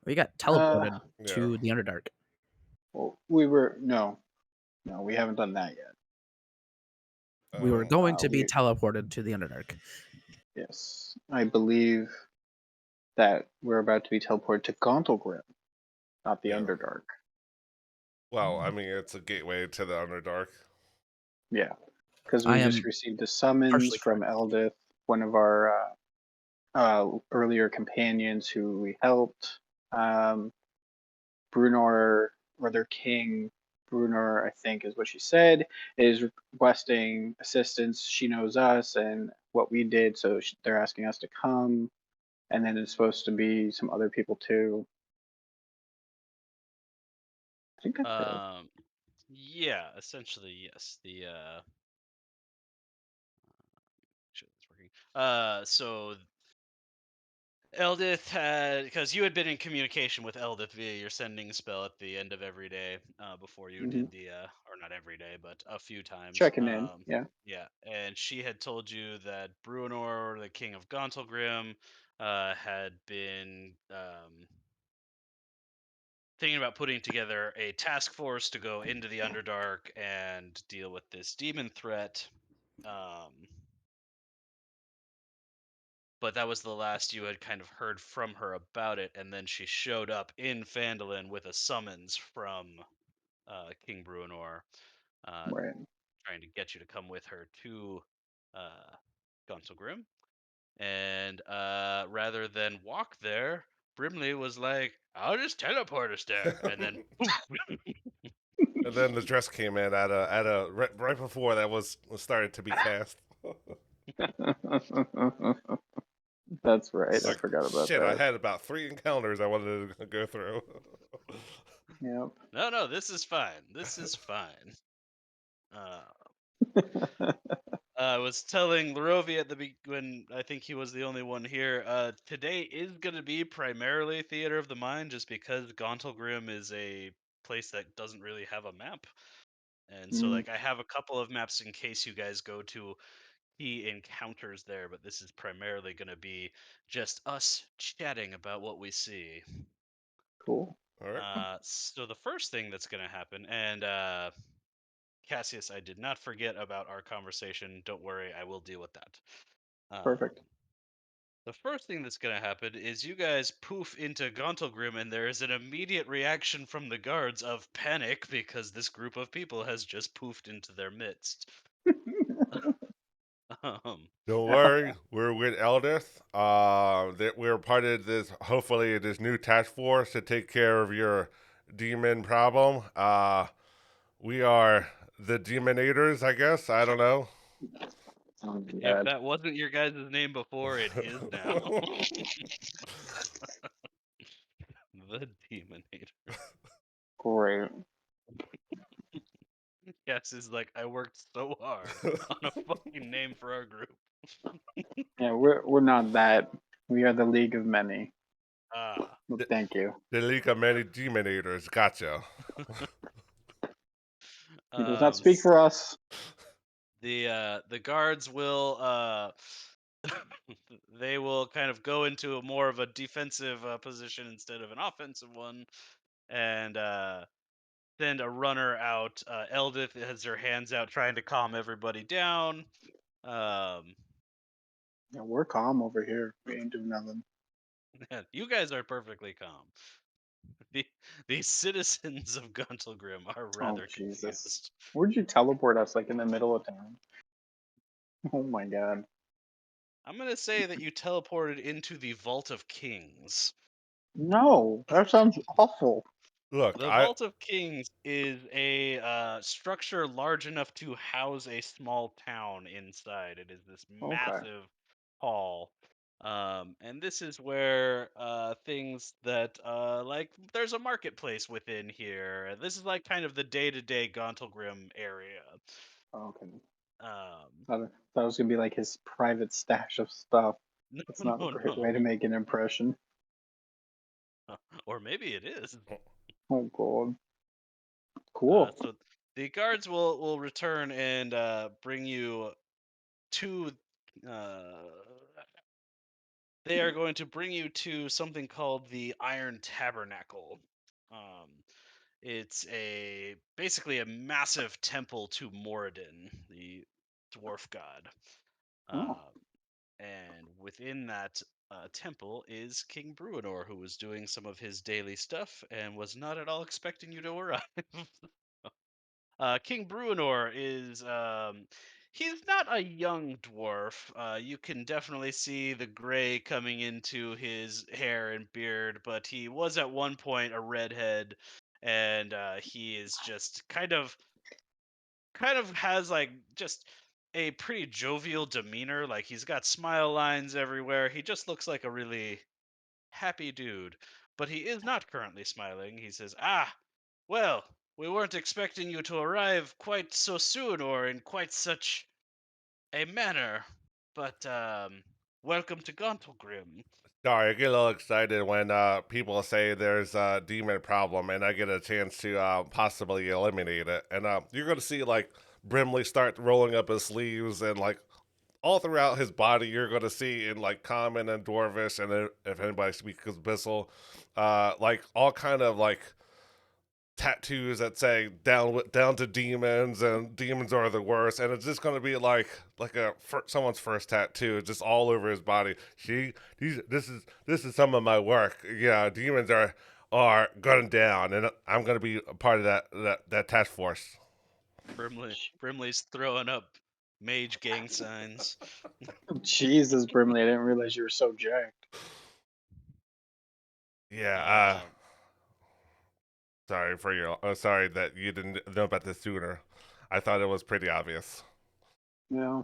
We got Uh, teleported Yeah. to the Underdark. well, we were no, we haven't done that yet. We were Oh. going to be We teleported to the Underdark. Yes, I believe that we're about to be teleported to Gauntlgrim, not the Yeah. Underdark. Well, I mean, it's a gateway to the Underdark. Yeah, because I we just am received a summons partially from correct. Eldith, one of our earlier companions who we helped. Um, Brunor, or their king, Brunor, I think is what she said, is requesting assistance. She knows us and what we did, so they're asking us to come. And then it's supposed to be some other people too. I think that's it. Um, yeah, essentially, yes. Shit, it's working. So Eldith had, because you had been in communication with Eldith via your sending spell at the end of every day, before you Hmm. did or not every day, but a few times. Checking in. Yeah. Yeah, and she had told you that Bruenor, the king of Gauntlgrim, had been thinking about putting together a task force to go into the Underdark and deal with this demon threat. Um, but that was the last you had kind of heard from her about it, and then she showed up in Phandalin with a summons from King Bruenor, uh, Right. trying to get you to come with her to uh, Gonselgrim. And rather than walk there, Brimley was like, "I'll just teleport us there," and then poof. And then the dress came in at a right before that was started to be cast. That's right. I Like forgot about shit, I that. had about 3 encounters I wanted to go through. Yep. No, this is fine. This is fine. Uh, I was telling Larovia at when I think he was the only one here. Today is going to be primarily Theater of the Mind, just because Gauntlgrim is a place that doesn't really have a map, and so Mm, like I have a couple of maps in case you guys go to key encounters there, but this is primarily going to be just us chatting about what we see. cool. All right. So the first thing that's going to happen, and Cassius, I did not forget about our conversation. Don't worry, I will deal with that. Perfect. Um, the first thing that's going to happen is you guys poof into Gauntlgrim, and there is an immediate reaction from the guards of panic because this group of people has just poofed into their midst. Um, Don't worry, we're with Eldith. That we're part of this. Hopefully, this new task force to take care of your demon problem. We are the Demonators, I guess. I don't know. Oh, if God. that wasn't your guys' name before, it is now. The Demonator. Great. Yes, is like I worked so hard on a fucking name for our group. Yeah, we're not that. We are the League of Many. Ah. Well, the, thank you. the League of Many Demonators. Gotcha. He does not um speak s- for us. the guards will they will kind of go into a more of a defensive position instead of an offensive one, and send a runner out. Eldith has her hands out trying to calm everybody down. um Yeah, we're calm over here. We ain't doing nothing. you guys are perfectly calm. the, the citizens of Guntelgrim are Oh, rather Jesus. confused. Where'd you teleport us, like in the middle of town? Oh my God. I'm gonna say that you teleported into the Vault of Kings. No, that sounds awful. Look, The I Vault of Kings is a structure large enough to house a small town inside. It is this Okay. massive hall. And this is where things that, like, there's a marketplace within here. This is like kind of the day to day Gauntlgrim area. Okay. Um, Thought it was gonna be like his private stash of stuff. no, That's not a no, great way no. to make an impression. Or maybe it is. Oh God. Cool. So the guards will return and bring you to uh, they are going to bring you to something called the Iron Tabernacle. Um, it's basically a massive temple to Moradin, the dwarf god. Oh, Uh, and within that temple is King Bruenor, who was doing some of his daily stuff and was not at all expecting you to arrive. King Bruenor is he's not a young dwarf. You can definitely see the gray coming into his hair and beard, but he was at one point a redhead, and he is just kind of has like just a pretty jovial demeanor. Like he's got smile lines everywhere. He just looks like a really happy dude, but he is not currently smiling. He says, "Ah, well, we weren't expecting you to arrive quite so soon or in quite such a manner, but welcome to Gauntlgrim." Sorry, I get a little excited when people say there's a demon problem and I get a chance to possibly eliminate it. And you're going to see like Brimley start rolling up his sleeves and like all throughout his body, you're going to see in like common and dwarvish, and if anybody speaks Abyssal, like all kind of like tattoos that say down to demons and demons are the worst, and it's just going to be like someone's first tattoo just all over his body. See, this is some of my work. Yeah, demons are going down, and I'm going to be a part of that task force. Brimley's throwing up mage gang signs. Jesus, Brimley, I didn't realize you were so jacked. Yeah, Um, sorry that you didn't know about this sooner. I thought it was pretty obvious. Yeah.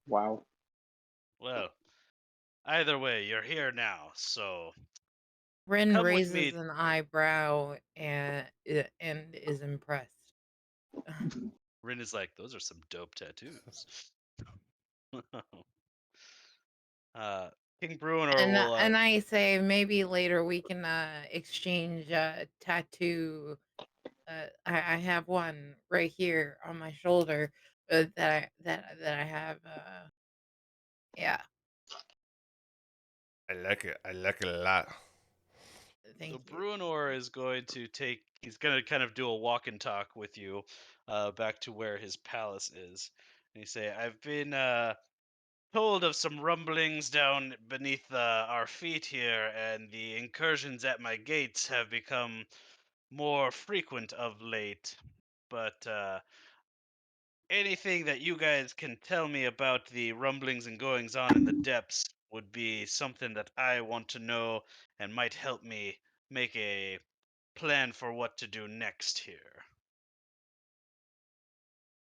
Wow. well, either way, you're here now, so Rin come with raises me. an eyebrow and is impressed. Rin is like, those are some dope tattoos. uh, King Bruenor will. And I say maybe later we can exchange tattoo. I have one right here on my shoulder that I have. Yeah, I like it. I like it a lot. thank So you. Bruenor is going to take. He's going to kind of do a walk and talk with you, back to where his palace is. And you say, "I've been told of some rumblings down beneath our feet here, and the incursions at my gates have become more frequent of late. But anything that you guys can tell me about the rumblings and goings on in the depths would be something that I want to know and might help me make a plan for what to do next here."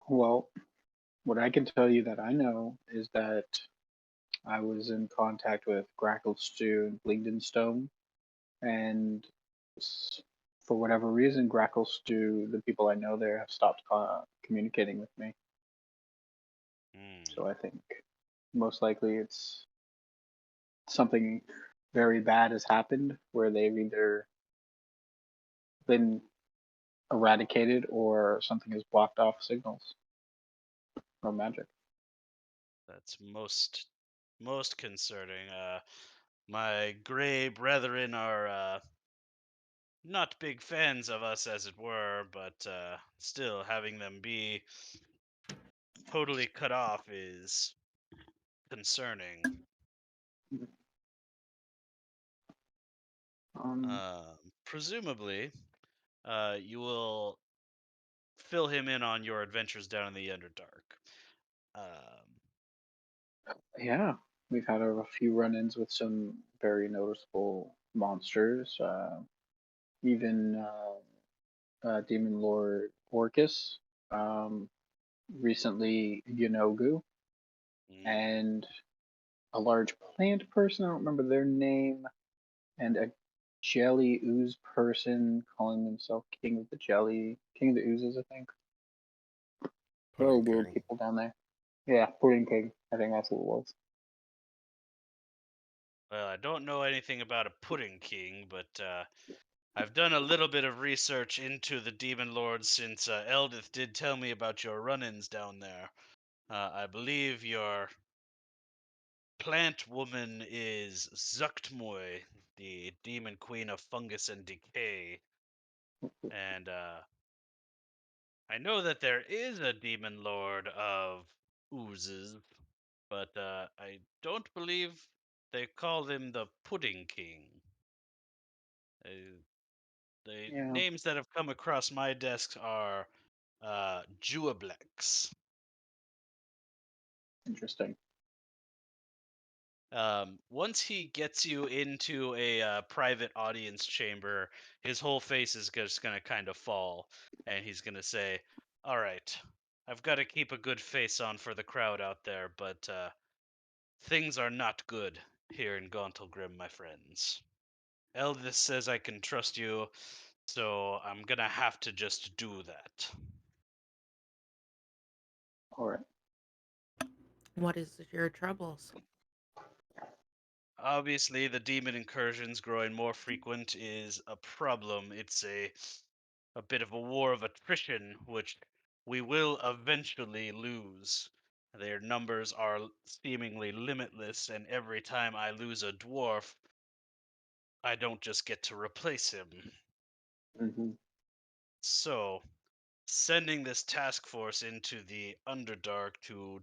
Well, what I can tell you that I know is that I was in contact with Grackle Stew and Blingdenstone, and s- for whatever reason, Grackle Stew, the people I know there, have stopped communicating with me. Hmm. So I think most likely it's something very bad has happened where they've either been eradicated or something has blocked off signals or magic. That's most concerning. My gray brethren are not big fans of us, as it were, but still having them be totally cut off is concerning. Um, Presumably, you will fill him in on your adventures down in the Underdark. Um, yeah, we've had a few run-ins with some very noticeable monsters. Even Demon Lord Orcus, um, recently Yonogu, mm, and a large plant person. I don't remember their name, and a jelly ooze person calling themselves King of the Jelly, King of the Oozes, I think. Very Pudding weird King. people down there. Yeah, Pudding King. I think that's what it was. well, I don't know anything about a Pudding King, but I've done a little bit of research into the Demon Lords since Eldith did tell me about your run ins down there. I believe your plant woman is Zuktmoy, the demon queen of fungus and decay. And I know that there is a demon lord of oozes, but I don't believe they call him the Pudding King. The Yeah, names that have come across my desk are Juablex. interesting. Once he gets you into a private audience chamber, his whole face is just going to kind of fall, and he's going to say, "All right, I've got to keep a good face on for the crowd out there, but things are not good here in Gauntlgrim, my friends. Eldis says I can trust you, so I'm gonna have to just do that." All right. What is your troubles? Obviously, the demon incursions growing more frequent is a problem. It's a bit of a war of attrition, which we will eventually lose. Their numbers are seemingly limitless, and every time I lose a dwarf, I don't just get to replace him. Mm-hmm. So, sending this task force into the Underdark to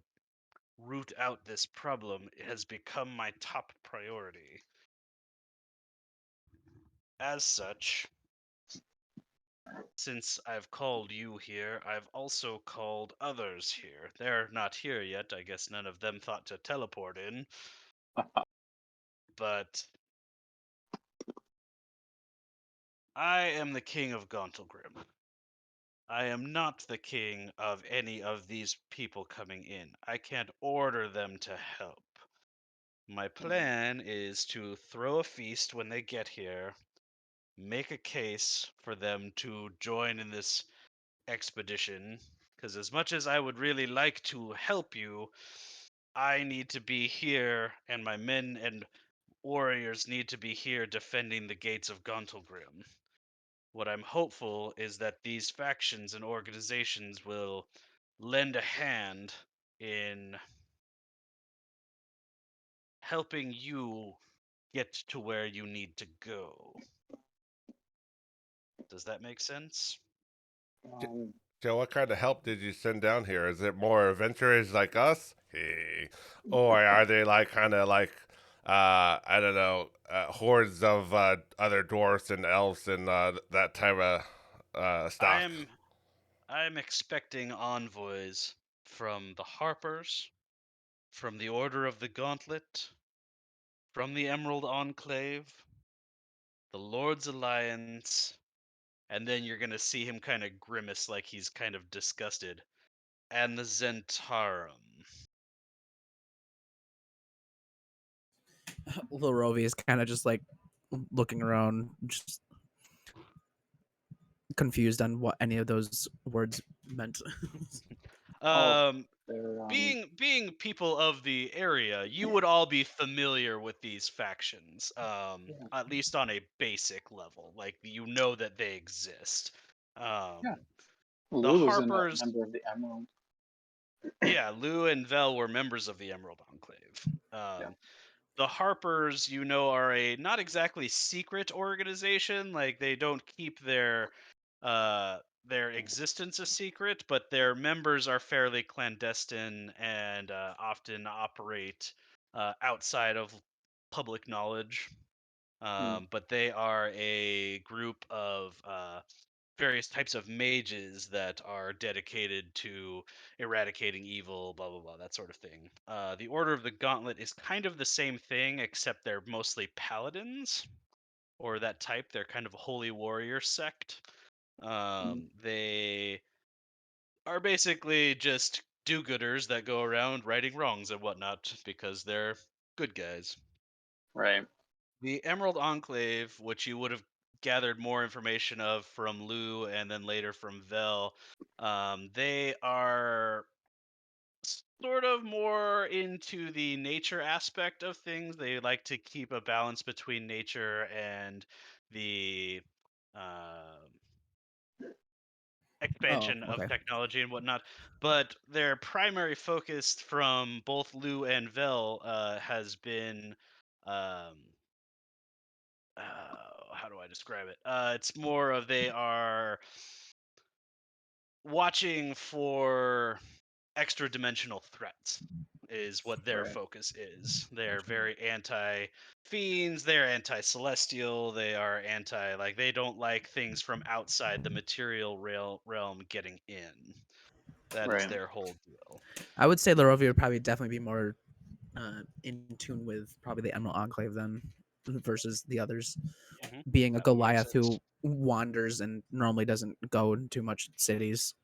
root out this problem has become my top priority. As such, since I've called you here, I've also called others here. They're not here yet. I guess none of them thought to teleport in. But I am the king of Gauntlgrim. I am not the king of any of these people coming in. I can't order them to help. My plan is to throw a feast when they get here, make a case for them to join in this expedition, because as much as I would really like to help you, I need to be here, and my men and warriors need to be here defending the gates of Gauntlgrim. What I'm hopeful is that these factions and organizations will lend a hand in helping you get to where you need to go. Does that make sense? Um, So, what kind of help did you send down here? Is it more adventurers like us? Hey. Or are they like kind of like, I don't know, hordes of other dwarfs and elves and that type of stock? I'm expecting envoys from the Harpers, from the Order of the Gauntlet, from the Emerald Enclave, the Lord's Alliance, and then you're gonna see him kind of grimace like he's kind of disgusted, and the Zentarum. Little Rovi is kind of just like looking around, just confused on what any of those words meant. oh, Um, they're being people of the area, you would all be familiar with these factions, yeah, at least on a basic level. Like you know that they exist. yeah. The Lou was a Harpers, member of the Emerald. yeah, Lou and Vel were members of the Emerald Enclave. Yeah. The Harpers, you know, are a not exactly secret organization. Like they don't keep their existence a secret, but their members are fairly clandestine and often operate outside of public knowledge. Mm, But they are a group of various types of mages that are dedicated to eradicating evil, blah blah blah, that sort of thing. The Order of the Gauntlet is kind of the same thing, except they're mostly paladins or that type. They're kind of a holy warrior sect. mm, They are basically just do-gooders that go around righting wrongs and whatnot because they're good guys. right. The Emerald Enclave, which you would have gathered more information of from Lou and then later from Vel, they are sort of more into the nature aspect of things. They like to keep a balance between nature and the uh, expansion of okay. technology and whatnot. But their primary focus from both Lou and Vel has been, um, how do I describe it? It's more of they are watching for extra dimensional threats is what their Right. focus is. They're very anti fiends, they're anti celestial, they are anti like they don't like things from outside the material realm getting in. That is Right. their whole deal. I would say Larovia would probably definitely be more in tune with probably the Emerald Enclave then versus the others. Mhm. Being a That would make Goliath who sense. wanders and normally doesn't go into much cities.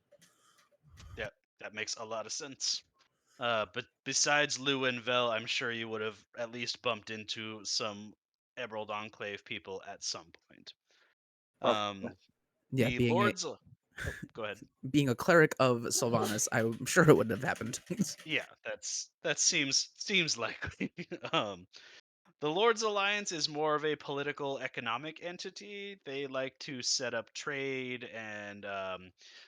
Yeah, that makes a lot of sense. But besides Lou and Vel, I'm sure you would have at least bumped into some Emerald Enclave people at some point. Probably. Yeah, The Lords. Oh, go ahead. being a cleric of Sylvanas, I'm sure it wouldn't have happened. Yeah, that seems likely. um, the Lords Alliance is more of a political economic entity. They like to set up trade and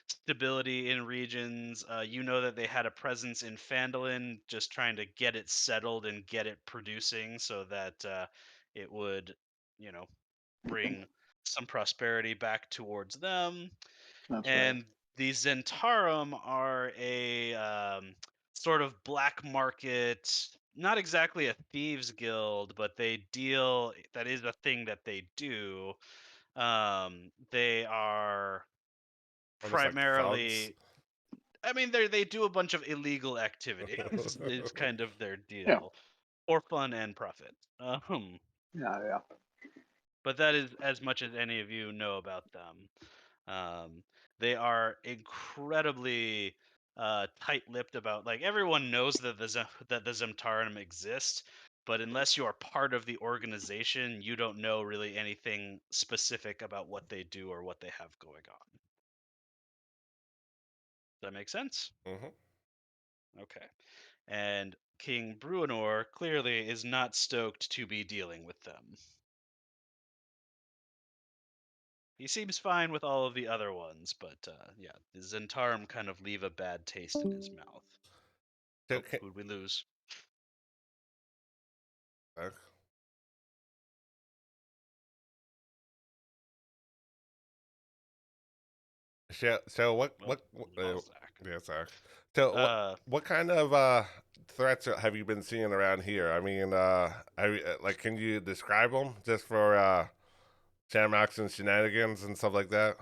stability in regions. You know that they had a presence in Phandalin, just trying to get it settled and get it producing so that it would, you know, bring some prosperity back towards them. That's right. And the Zentarum are a sort of black market, not exactly a thieves guild, but they deal. That is a thing that they do. They are Almost like thugs. primarily. I mean, they do a bunch of illegal activities. Is kind of their Yeah. deal, for fun and profit. Yeah. Yeah. But that is as much as any of you know about them. Um, they are incredibly tight-lipped about like everyone knows that that the Zemtarim exist, but unless you are part of the organization, you don't know really anything specific about what they do or what they have going on. Does that make sense? Hmm. Okay. And King Bruenor clearly is not stoked to be dealing with them. He seems fine with all of the other ones, but yeah, the Zentarum kind of leave a bad taste in his mouth. So Oh, who'd we lose? uh, so Well, we lost Zach. yeah, sorry. So what kind of threats have you been seeing around here? I mean, like, can you describe them just for shamrocks and shenanigans and stuff like that?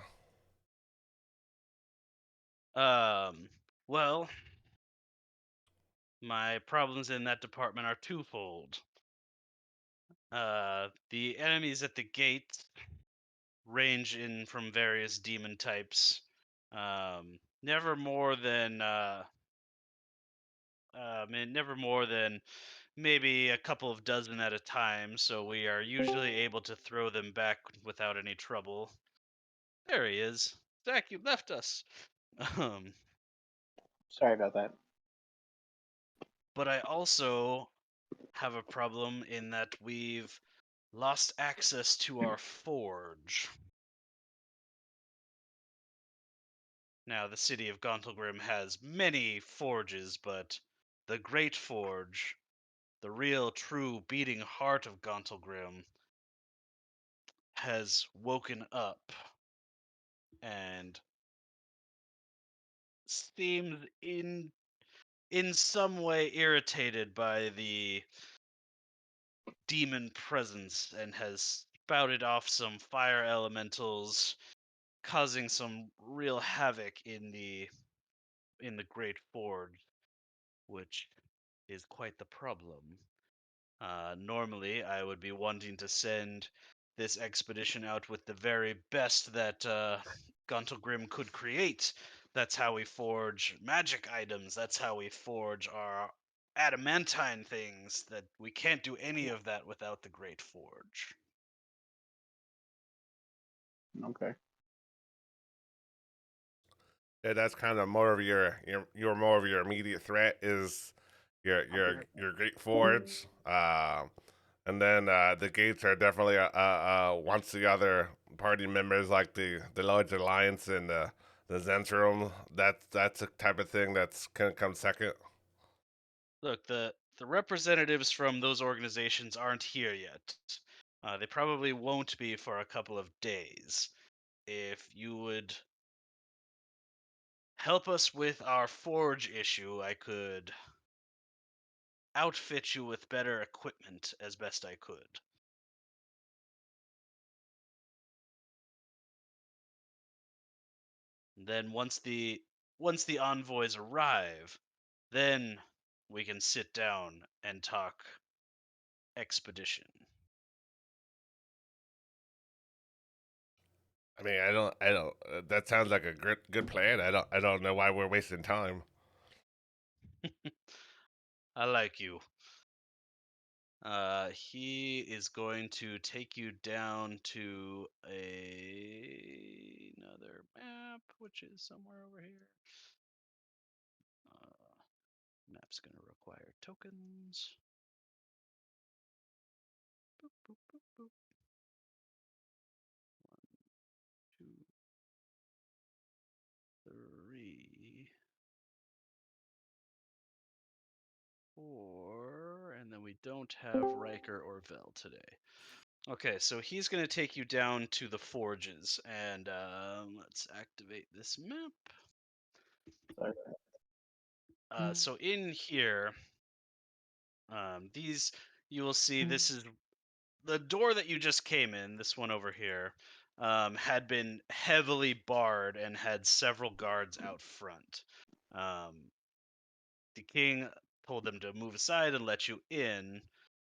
Well, my problems in that department are twofold. The enemies at the gate range in from various demon types. Never more than never more than maybe a couple of dozen at a time, so we are usually able to throw them back without any trouble. There he is. Zach, you left us. Um, Sorry about that. but I also have a problem in that we've lost access to our forge. Now, the city of Gauntlgrim has many forges, but the Great Forge, the real, true beating heart of Gauntlgrim, has woken up and seems in some way irritated by the demon presence and has spouted off some fire elementals, causing some real havoc in the Great Forge, which is quite the problem. Normally, I would be wanting to send this expedition out with the very best that Gauntlgrim could create. That's how we forge magic items. That's how we forge our adamantine things. That we can't do any of that without the Great Forge. Okay. Yeah, that's kind of more of your more of your immediate threat is your Great Forge. And then the gates are definitely once the other party members like the Lords Alliance and the Zentrum. That's a type of thing that's gonna come second. Look, the representatives from those organizations aren't here yet. They probably won't be for a couple of days. If you would help us with our forge issue, I could outfit you with better equipment as best I could. Then once the envoys arrive, then we can sit down and talk expedition. I mean, I don't. That sounds like a good plan. I don't know why we're wasting time. I like you. He is going to take you down to another map, which is somewhere over here. Map's going to require tokens. Boop, boop, boop, boop. 1, 2, 3, 4, and then we don't have Riker or Vel today. Okay, so he's going to take you down to the forges, and let's activate this map. So in here, these you will see this is the door that you just came in. This one over here had been heavily barred and had several guards out front. The king told them to move aside and let you in,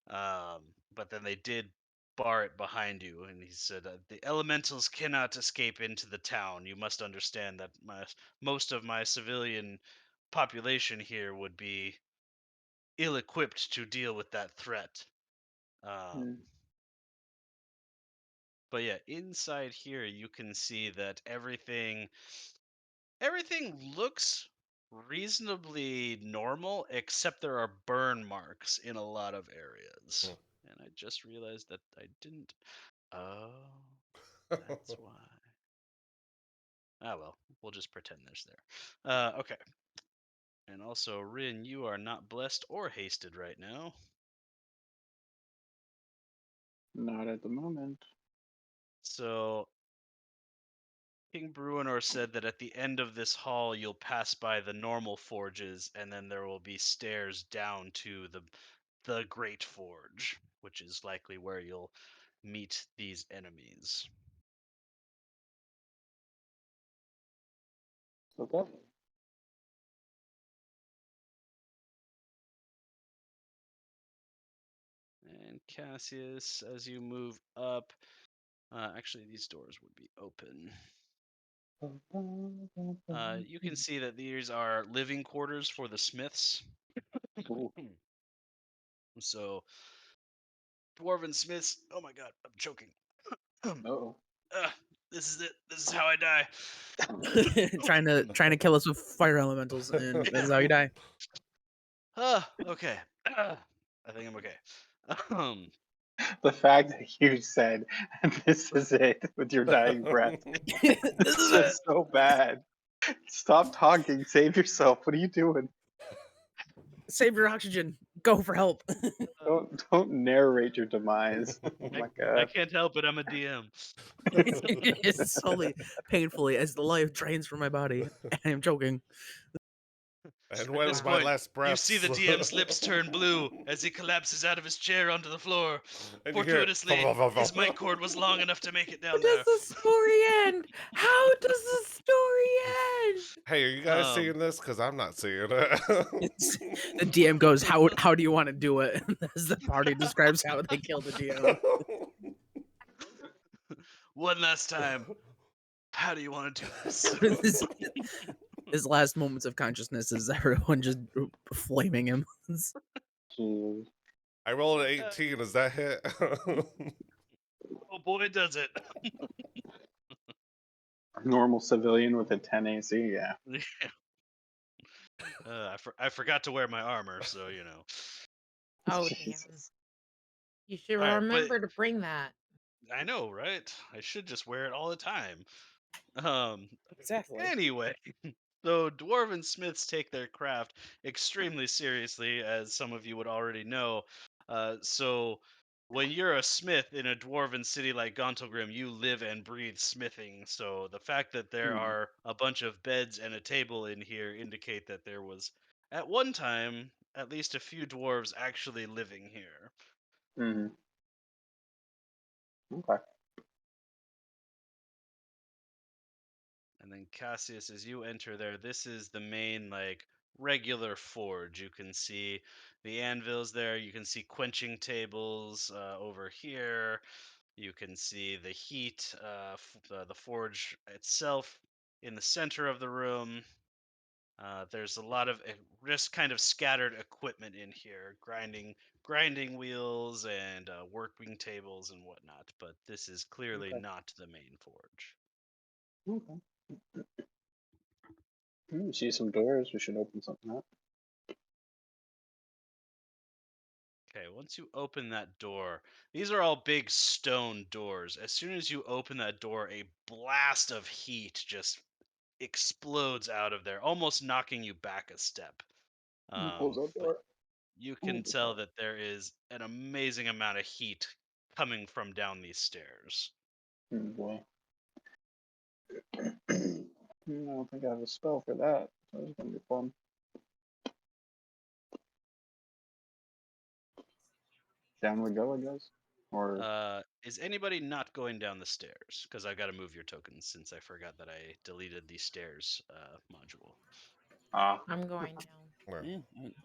but then they did bar it behind you, and he said the elementals cannot escape into the town. You must understand that most of my civilian population here would be ill-equipped to deal with that threat. But yeah, inside here you can see that everything looks reasonably normal, except there are burn marks in a lot of areas. And I just realized that I didn't. Oh, that's why. Ah, well, we'll just pretend there's there. Okay. And also, Rin, you are not blessed or hasted right now. Not at the moment. So, King Bruinor said that at the end of this hall, you'll pass by the normal forges, and then there will be stairs down to the Great Forge, which is likely where you'll meet these enemies. Okay. And Cassius, as you move up, actually, these doors would be open. You can see that these are living quarters for the smiths. Ooh. So, dwarven smiths. Oh my god, I'm choking. Uh-oh. This is it. This is how I die. trying to kill us with fire elementals, and that is how you die. Okay. I think I'm okay. The fact that you said this is it with your dying breath This is it. is so bad. Stop talking. Save yourself. What are you doing? Save your oxygen. Go for help. Don't narrate your demise. Oh my I god. can't help it. I'm a DM. It's slowly, painfully, as the life drains from my body. I am choking. And At when this my point, last breath, you see the DM's lips turn blue as he collapses out of his chair onto the floor. And you hear Fortuitously, his mic cord was long enough to make it How down there. does the story end? How does the story end? Hey, are you guys seeing this? Because I'm not seeing it. The DM goes, "How do you want to do it?" As the party describes how they kill the DM. One last time. How do you want to do this? His last moments of consciousness is everyone just flaming him. Jeez. I rolled an 18. Is that hit? Oh boy, does it. Normal civilian with a 10 AC, yeah. I forgot to wear my armor, so you know. Oh, damn. Jesus. You should All right, but- remember to bring that. I know, right? I should just wear it all the time. Exactly. Anyway, so dwarven smiths take their craft extremely seriously, as some of you would already know. So when you're a smith in a dwarven city like Gauntlgrim, you live and breathe smithing. So the fact that there Mhm. are a bunch of beds and a table in here indicate that there was, at one time, at least a few dwarves actually living here. Mhm. Okay. And then Cassius, as you enter there, this is the main like regular forge. You can see the anvils there. You can see quenching tables over here. You can see the heat, the forge itself in the center of the room. There's a lot of just kind of scattered equipment in here, grinding wheels and working tables and whatnot. But this is clearly Okay. not the main forge. Okay. See some doors. We should open something up. Okay, once you open that door, these are all big stone doors. As soon as you open that door, a blast of heat just explodes out of there, almost knocking you back a step. Who pulls that But door? you Oh, can the tell door. that there is an amazing amount of heat coming from down these stairs. Oh boy. I don't think I have a spell for that. That was gonna be fun. Down we go, I guess. Or Is anybody not going down the stairs? Because I got to move your tokens since I forgot that I deleted the stairs module. I'm going down. Where? Yeah,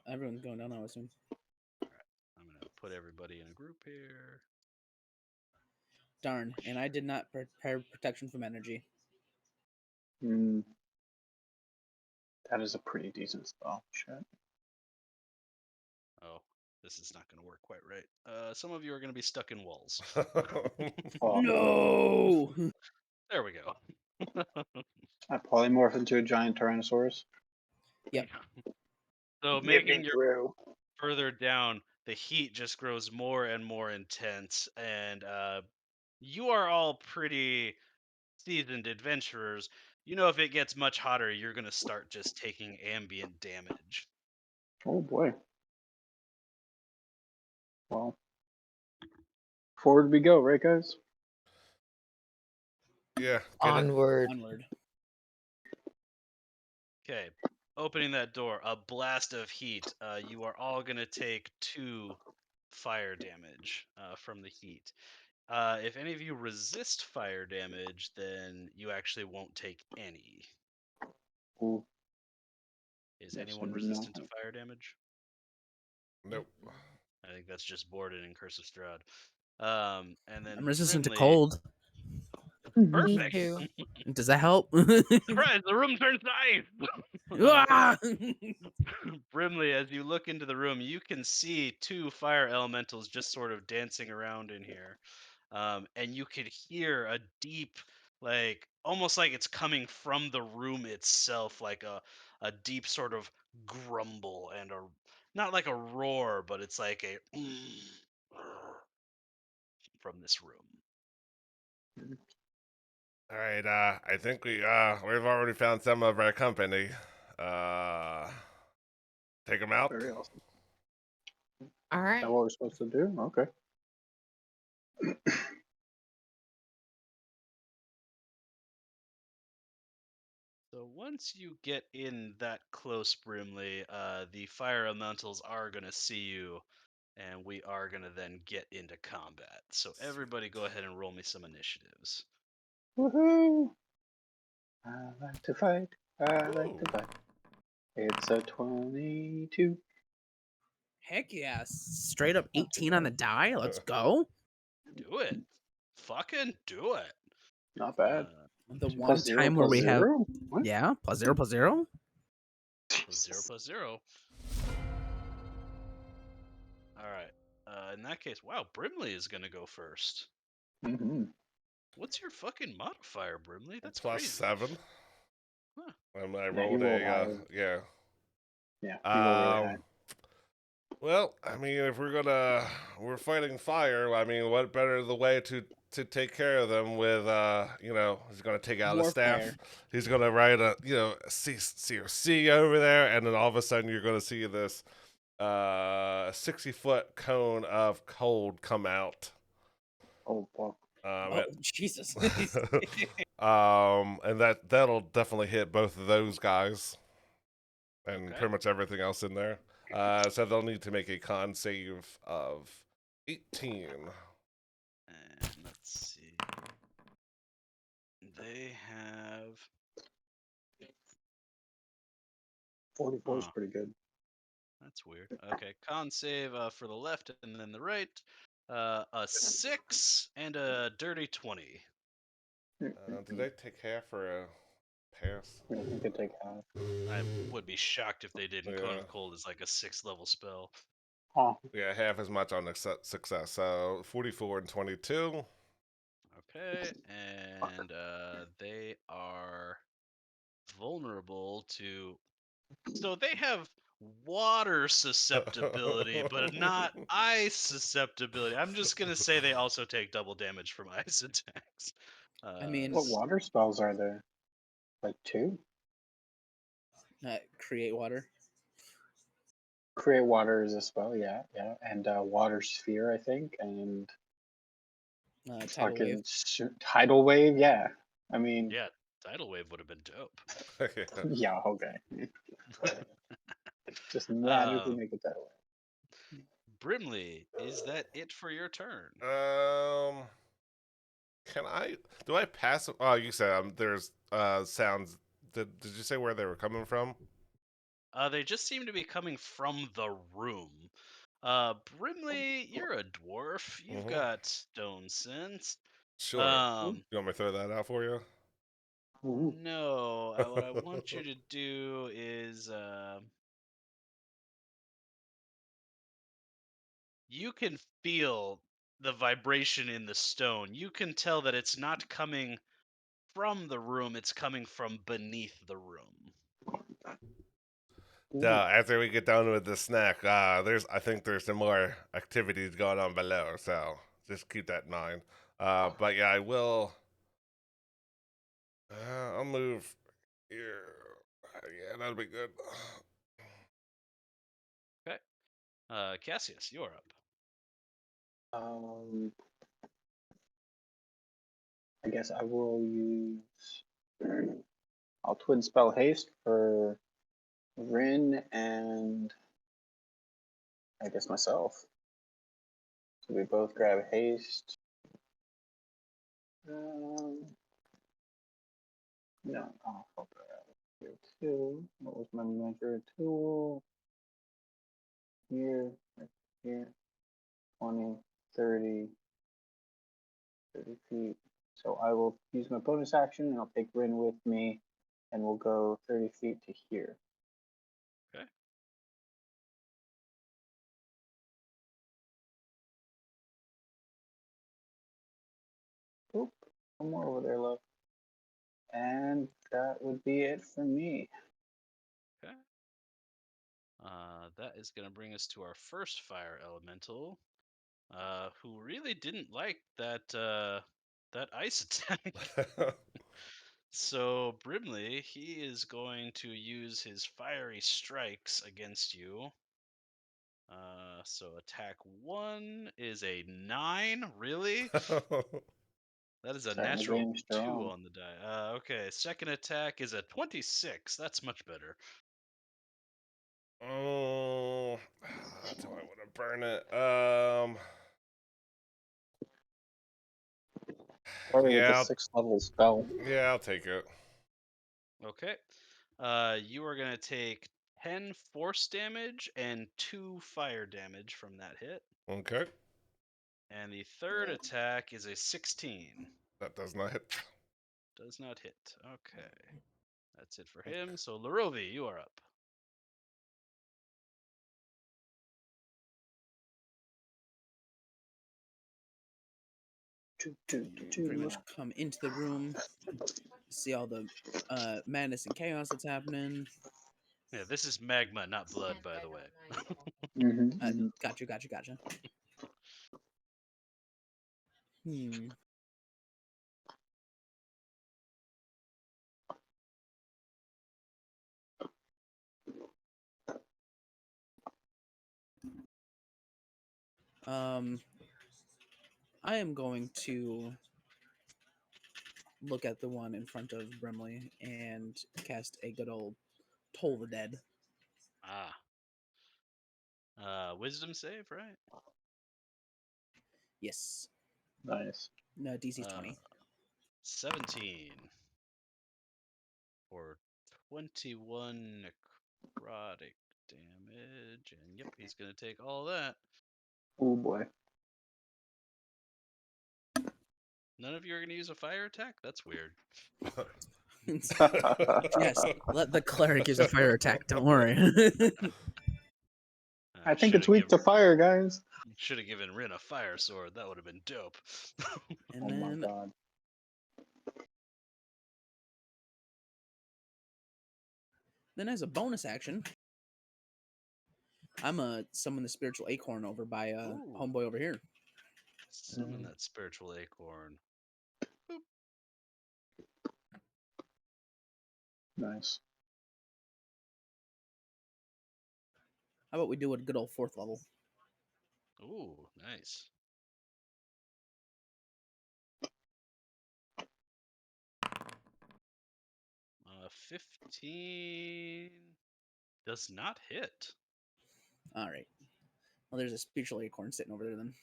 everyone's going down. I would assume. I'm going to put everybody in a group here. Darn, and I did not prepare protection from energy. that is a pretty decent spell. Shit. Oh, this is not going to work quite right. Some of you are going to be stuck in walls. Oh, No. There we go. I polymorph into a giant Tyrannosaurus. Yep. So Get making me your through. further down, the heat just grows more and more intense, and you are all pretty seasoned adventurers. You know, if it gets much hotter, you're going to start just taking ambient damage. Oh boy. Well, forward we go, right, guys? Yeah, get it. Onward. Onward. Okay, opening that door, a blast of heat. You are all going to take 2 fire damage from the heat. If any of you resist fire damage, then you actually won't take any. Ooh, Is yes, I anyone do know. resistant to fire damage? Nope. I think that's just Borden and Curse of Strahd. And then I'm resistant to Brimley. cold. Me Perfect. too. Does that help? Surprise! The room turns to ice. Ah! Brimley, as you look into the room, you can see 2 fire elementals just sort of dancing around in here. And you could hear a deep, like, almost like it's coming from the room itself, like a deep sort of grumble and not like a roar, but it's like a from this room. All right. I think we've already found some of our company. Take them out. Very awesome. All Is right. that what we're supposed to do? Okay. So once you get in that close, Brimley, the fire elementals are going to see you, and we are going to then get into combat. So everybody go ahead and roll me some initiatives. Woohoo! I like to fight. I like Ooh. to fight. It's a 22. Heck yeah. Straight up 18 on the die. Let's go. Do it. Fucking do it. Not bad. The one Plus 0 time where plus we have 0? What? yeah, +0 +0. +0 +0. All right. In that case, wow, Brimley is going to go first. Mm-hmm. What's your fucking modifier, Brimley? That's crazy. +7. Huh. And I Yeah, he rolled rolled a high. yeah. Yeah, he rolled really high. Well, I mean, if we're fighting fire. I mean, what better the way to to take care of them with, he's going to take out a staff. Warfare. He's going to write a, C over there, and then all of a sudden you're going to see this 60-foot cone of cold come out. Oh, fuck. Oh, Jesus. And that'll definitely hit both of those guys, and Okay. pretty much everything else in there. So they'll need to make a con save of 18. And let's see. They have 44 is Huh. pretty good. That's weird. Okay, con save for the left and then the right. A 6 and a dirty 20. Did they take half or a pass? I think they take half. I would be shocked if they didn't. Cone Yeah. of Cold is like a 6th level spell. Huh. Yeah, half as much on the success. So 44 and 22. Okay, and they are vulnerable to. So they have water susceptibility, but not ice susceptibility. I'm just gonna say they also take double damage from ice attacks. I mean, What water spells are there? Like 2? Create water. Create water is a spell, yeah. And water sphere, I think, and Tidal wave. tidal wave, yeah. I mean, Yeah, tidal wave would have been dope. yeah, okay. Just magically Um, make it tidal wave. Brimley, is that it for your turn? Do I pass? Oh, you said there's sounds. Did you say where they were coming from? They just seem to be coming from the room. Brimley, you're a dwarf. You've Mhm. got stone sense. Sure. You want me to throw that out for you? Ooh. No. What I want you to do is you can feel the vibration in the stone. You can tell that it's not coming from the room, it's coming from beneath the room. Ooh. After we get done with the snack, I think there's some more activities going on below, so just keep that in mind. But yeah, I will. I'll move here. Yeah, that'll be good. Cassius, you're up. I guess I will use. I'll twin spell haste for Rin and I guess myself. So we both grab haste. No, I'll help her out here too. What was my measure tool? Here, right here, 20, 30, 30 feet. So I will use my bonus action and I'll take Rin with me and we'll go 30 feet to here. Okay. Oop, one more over there, love. And that would be it for me. Okay. That is going to bring us to our first fire elemental, who really didn't like that ice attack. So Brimley, he is going to use his fiery strikes against you. So attack 1 is a 9. Really? That is a Starting the natural game 2 strong. on the die. Okay, second attack is a 26. That's much better. Oh, do I want to burn it? Probably Yeah, like a 6th level spell. yeah, I'll take it. Okay. You are going to take 10 force damage and 2 fire damage from that hit. Okay, And the third attack is a 16. that does not hit. Does not hit. Okay. That's it for him. So Larovi, you are up. Pretty much come into the room, see all the madness and chaos that's happening. Yeah, this is magma, not blood, by the way. Mm-hmm. Gotcha. I am going to look at the one in front of Brimley and cast a good old Toll the Dead. Ah. Wisdom save, right? Yes. Nice. No, DC's Uh, 20. 17 for 21 necrotic damage, and yep, he's gonna take all that. Oh boy. None of you are gonna use a fire attack? That's weird. Yes, let the cleric use a fire attack. Don't worry. I think it's weak to fire, guys. Should have given Rin a fire sword. That would have been dope. And Oh my then god. as a bonus action, I'm summon the spiritual acorn over by Ooh. homeboy over here. Summon that spiritual acorn. Nice. How about we do a good old 4th level? Ooh, nice. Uh, 15 does not hit. All right. Well, there's a spiritual acorn sitting over there then.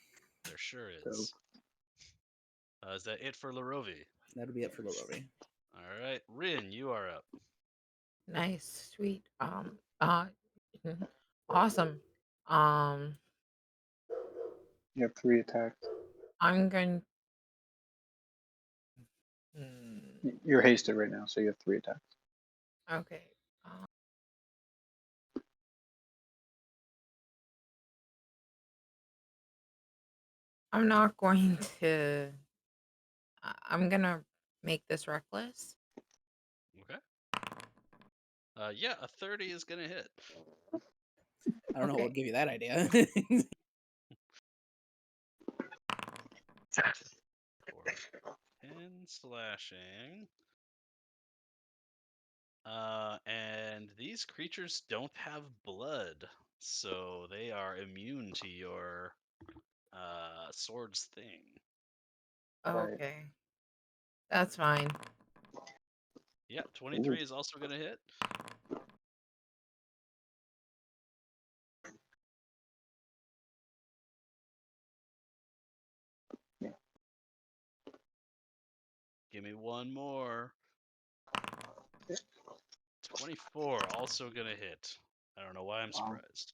There sure Dope. is. Is that it for Larovi? That'll be it for Lorovi. All right, Rin, you are up. Nice, sweet. Awesome. You have 3 attacks. I'm going. Hmm, You're hasted right now, so you have 3 attacks. okay. I'm not going to. I'm gonna make this reckless. Okay. Yeah, a 30 is gonna hit. I don't know what Okay. would give you that idea. For 10 slashing. And these creatures don't have blood, so they are immune to your sword's thing. Right. Okay. That's fine. Yep, 23 Ooh. is also gonna hit. Yeah. Give me one more. 24 also gonna hit. I don't know why I'm Wow. surprised.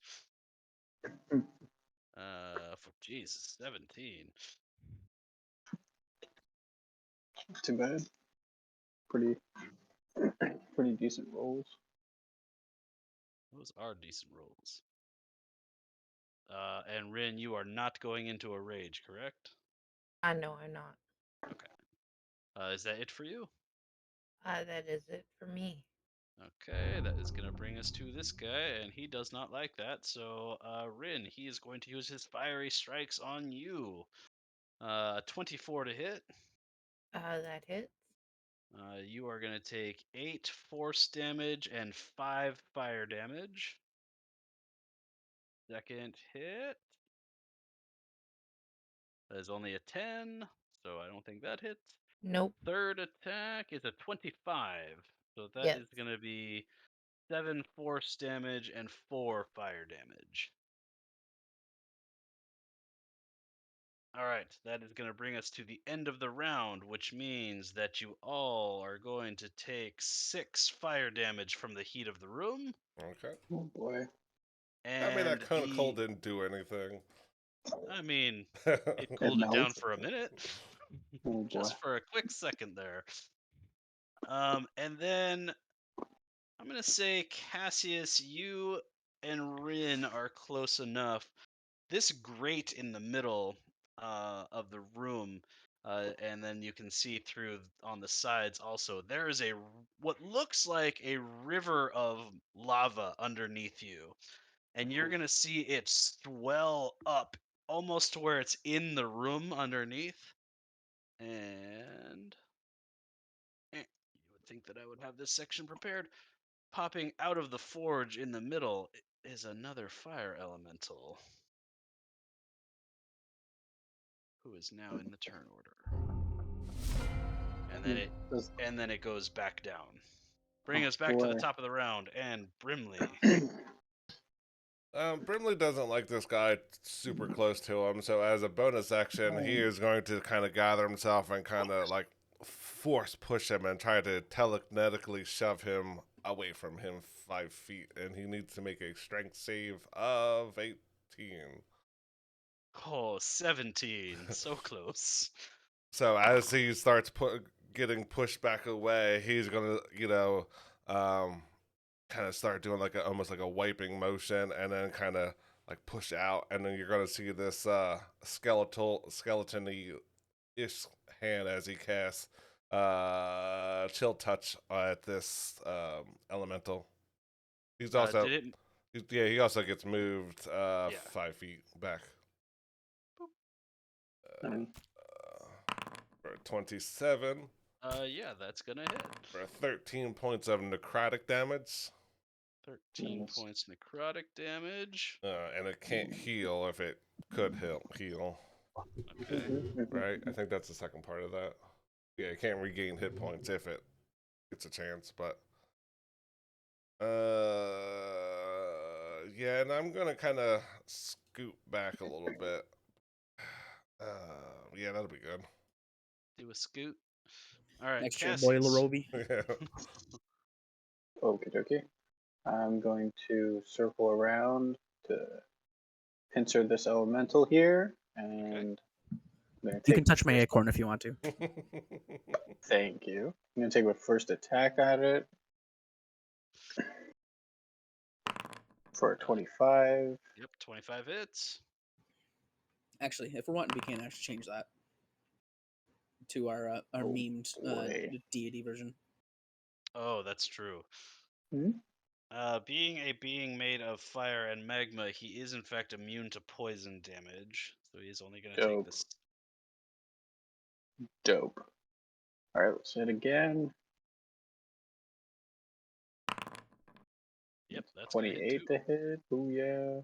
For Jesus, 17. Too bad. Pretty pretty decent rolls. Those are decent rolls. And Rin, you are not going into a rage, correct? I know I'm not. Okay. Is that it for you? That is it for me. Okay, that is going to bring us to this guy, and he does not like that. So, Rin, he is going to use his fiery strikes on you. 24 to hit. That hits. You are going to take 8 force damage and 5 fire damage. Second hit. That is only a 10, so I don't think that hits. Nope. Third attack is a 25, so that Yes. is going to be 7 force damage and 4 fire damage. All right, that is going to bring us to the end of the round, which means that you all are going to take 6 fire damage from the heat of the room. Okay. Oh boy. And I mean, that cold didn't do anything. I mean, Okay. it cooled it down melts. for a minute. Oh boy. Just for a quick second there. And then I'm going to say, Cassius, you and Rin are close enough. This grate in the middle of the room, and then you can see through on the sides also, there is what looks like a river of lava underneath you. And you're going to see it swell up almost to where it's in the room underneath. And you would think that I would have this section prepared. Popping out of the forge in the middle is another fire elemental. who is now in the turn order. And then it Does- goes back down. Bring Oh, us back to the boy. top of the round, and Brimley. Brimley doesn't like this guy super close to him, so as a bonus action, he is going to kind of gather himself and kind of like force push him and try to telekinetically shove him away from him 5 feet, and he needs to make a strength save of 18. Oh, 17. So close. So as he starts getting pushed back away, he's gonna, kind of start doing like almost like a wiping motion, and then kind of like push out, and then you're gonna see this skeleton-y ish hand as he casts chill touch at this elemental. He's also Did it? he also gets moved Yeah. 5 feet back. Um, For 27 Yeah, that's gonna hit. for 13 points of necrotic damage. 13 Nice. points necrotic damage. And it can't heal if it could heal. Okay. Right? I think that's the second part of that. Yeah, it can't regain hit points if it gets a chance, but yeah, and I'm gonna kind of scoot back a little bit. Yeah, that'll be good. Do a scoot. All right, Extra Cassius. boiler Roby. Yeah. Okie dokie. I'm going to circle around to pincer this elemental here, and I'm gonna You take can touch my first- acorn if you want to. Thank you. I'm gonna take my first attack at it for a 25. Yep, 25 hits. Actually, if we're wanting, we can actually change that to our Oh, memed boy. deity version. Oh, that's true. Hmm? Being a being made of fire and magma, he is in fact immune to poison damage. So he's only going to take Dope. this. Dope. All right, let's hit again. Yep, that's gonna hit 28 too. to hit. Oh yeah.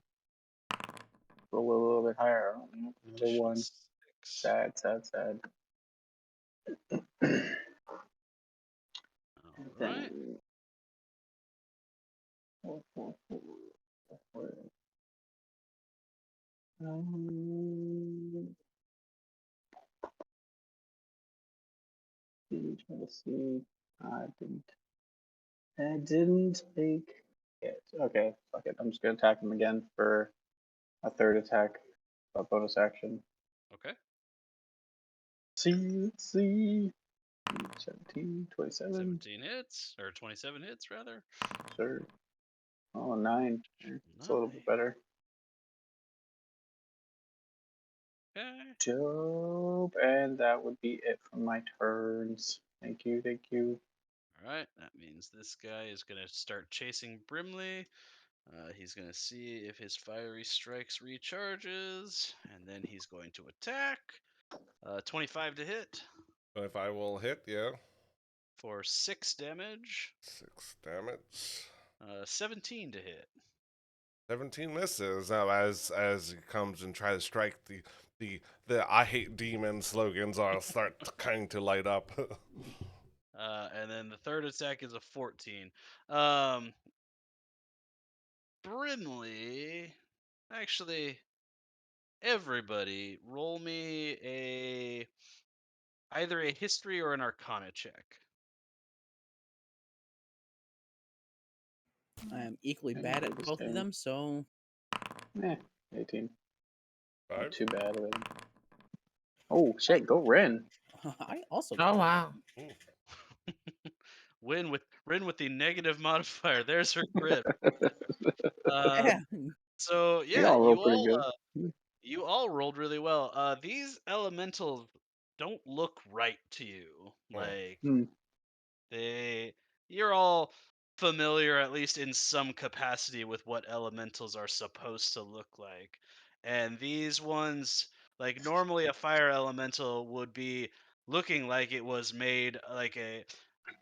Roll a little bit higher. Another Additional one. 6. Sad. All right. Let's see. I didn't take it. Okay, fuck it. I'm just gonna attack him again for a third attack, a bonus action. Okay. Let's see. 17, 27. 17 hits, or 27 hits rather. Sure. Oh, 9. It's a little bit better. Okay. Dope. And that would be it for my turns. Thank you. All right. That means this guy is gonna start chasing Brimley. He's gonna see if his fiery strikes recharges, and then he's going to attack. 25 to hit If I will hit, yeah. for 6 damage. 6 damage. 17 to hit. 17 misses. Now, as he comes and tries to strike, the "I hate demons" slogans are start kind to light up. And then the third attack is a 14. Brimley, actually, everybody, roll me either a history or an arcana check. I am equally Yeah, bad I at both of understand. them, so 18. Not 5. too bad of it. Oh shit! Go Ren. I also. Oh wow. Win with the negative modifier. There's her crit. Yeah. So You yeah, all roll pretty good. you all rolled really well. These elementals don't look right to you. Oh. Like Hmm. you're all familiar, at least in some capacity, with what elementals are supposed to look like. And these ones, like normally a fire elemental would be looking like it was made like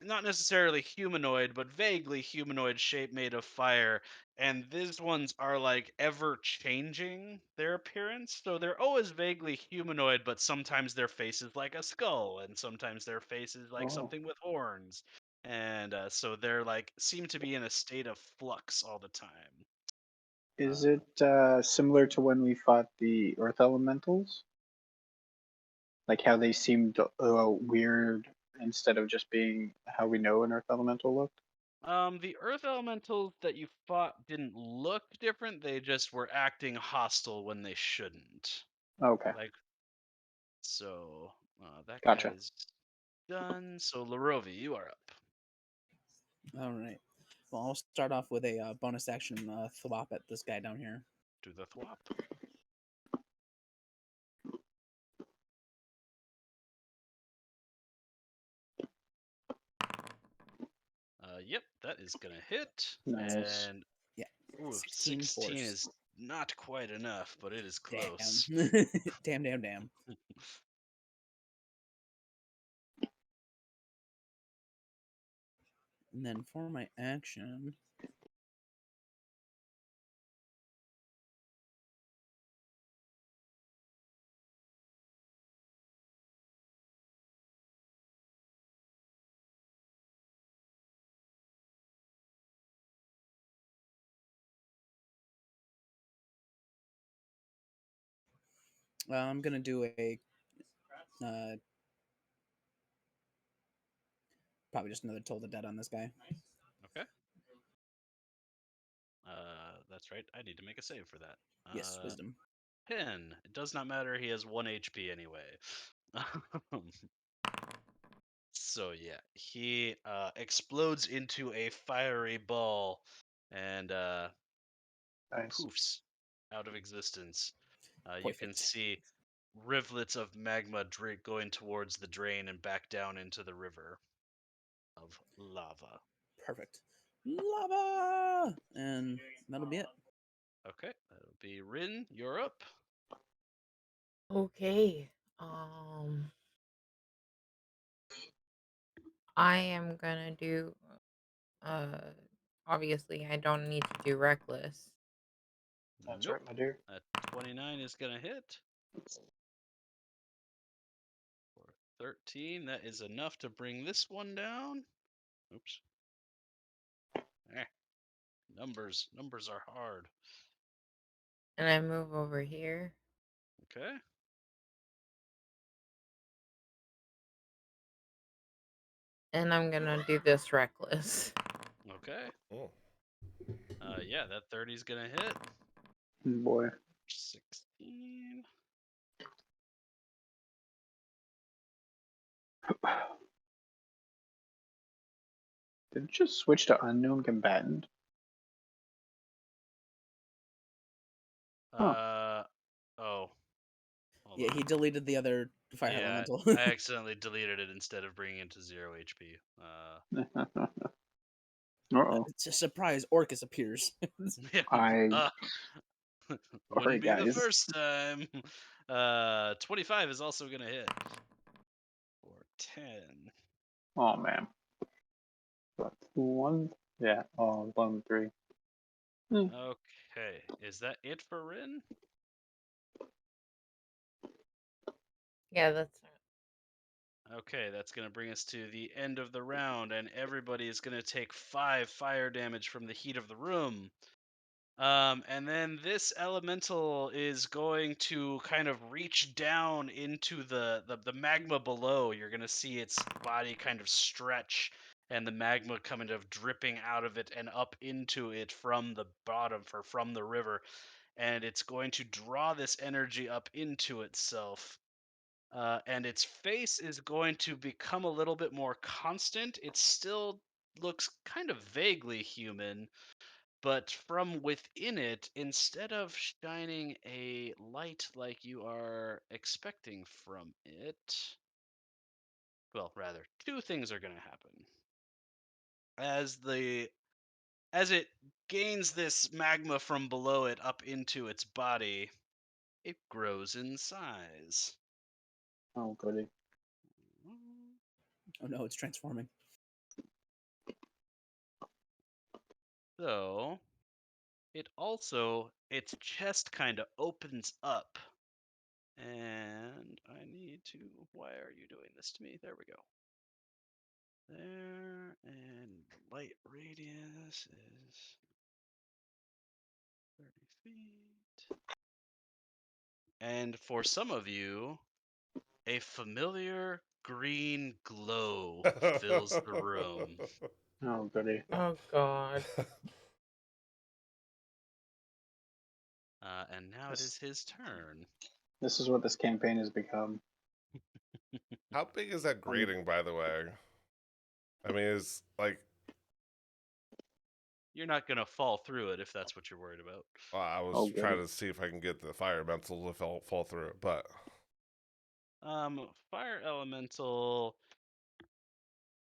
not necessarily humanoid, but vaguely humanoid shape made of fire. And these ones are like ever changing their appearance. So they're always vaguely humanoid, but sometimes their face is like a skull, and sometimes their face is like Oh. something with horns. And so they're like seem to be in a state of flux all the time. Is Uh, it similar to when we fought the Earth Elementals? Like how they seemed weird instead of just being how we know an Earth Elemental looked? the earth elementals that you fought didn't look different. They just were acting hostile when they shouldn't. Okay, Like so, that guy gotcha. is done. So Larovi, you are up. All right. Well, I'll start off with a bonus action thwop at this guy down here. Do the thwop. Yep, that is gonna hit. Nice. And Yeah. ooh, 16 16 force. is not quite enough, but it is Damn. close. Damn. And then for my action, I'm gonna do a probably just another Toll the Dead on this guy. Okay. That's right. I need to make a save for that. Yes, wisdom. 10. It does not matter. He has 1 HP anyway. So yeah, he explodes into a fiery ball and Nice. poofs out of existence. You can Perfect. see rivulets of magma going towards the drain and back down into the river of lava. Perfect. Lava, and that'll be it. Okay, that'll be Rin. You're up. Okay. I am gonna do. Uh, Obviously, I don't need to do reckless. That's Nope. right, my dear. That 29 is gonna hit. For 13, that is enough to bring this one down. Oops. Eh, numbers are hard. And I move over here. Okay. And I'm gonna do this reckless. Okay. Oh. Yeah, that 30 is gonna hit. Boy. 16. Did it just switch to unknown combatant? Huh. Oh. Hold Yeah, on. he deleted the other fire Yeah, elemental. I accidentally deleted it instead of bringing it to 0 HP. Uh-oh. It's a surprise. Orcus appears. Yeah. I Wouldn't Sorry, be the guys. first time. 25 is also gonna hit. For 10. Oh man. What, 1? Yeah. Oh, 1, 3. Okay, is that it for Rin? Yeah, that's Okay, that's going to bring us to the end of the round, and everybody is going to take 5 fire damage from the heat of the room. And then this elemental is going to kind of reach down into the magma below. You're going to see its body kind of stretch, and the magma kind of dripping out of it and up into it from the bottom, from the river. And it's going to draw this energy up into itself. And its face is going to become a little bit more constant. It still looks kind of vaguely human, but from within it, instead of shining a light like you are expecting from it, well, rather, two things are going to happen. As it gains this magma from below it up into its body, it grows in size. Oh, goody. Oh no, it's transforming. So it also its chest kind of opens up, and I need to. Why are you doing this to me? There we go. There, and the light radius is 30 feet. And for some of you, a familiar green glow fills the room. Oh, goody. Oh God. And now it is his turn. This is what this campaign has become. How big is that grating, by the way? I mean, is like, You're not gonna fall through it if that's what you're worried about. well, I was Oh, trying goody. to see if I can get the fire elemental to fall through it, but Fire elemental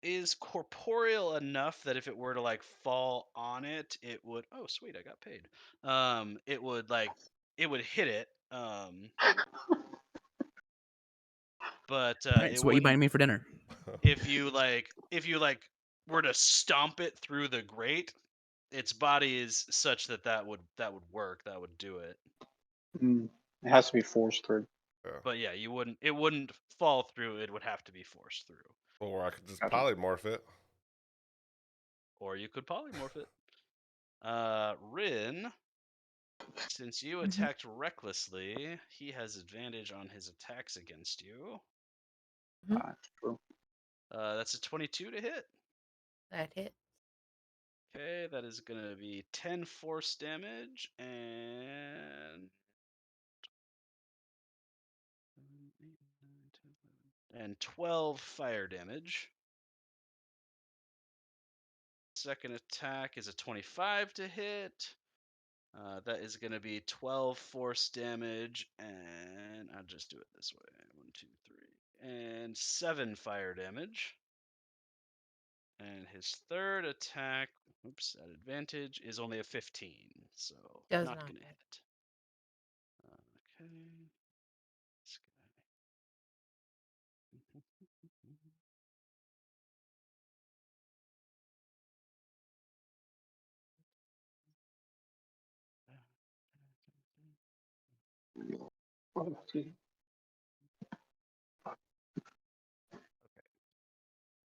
is corporeal enough that if it were to like fall on it, it would. Oh, sweet, I got paid. It would hit it. But All right, it so what you buying wouldn't. me for dinner? If you were to stomp it through the grate, its body is such that would work. That would do it. Mm. It has to be forced through. But yeah, it wouldn't fall through. It would have to be forced through. or I could just Gotcha. polymorph it. Or you could polymorph it. Rin, since you Mhm. attacked recklessly, he has advantage on his attacks against you. True. That's a 22 to hit. That hit. Okay, that is going to be 10 force damage and 12 fire damage. Second attack is a 25 to hit. That is going to be 12 force damage, and I'll just do it this way. 1, 2, 3, and 7 fire damage. And his third attack, oops, at advantage, is only a 15, so Does not not going to hit. hit. Okay. This guy.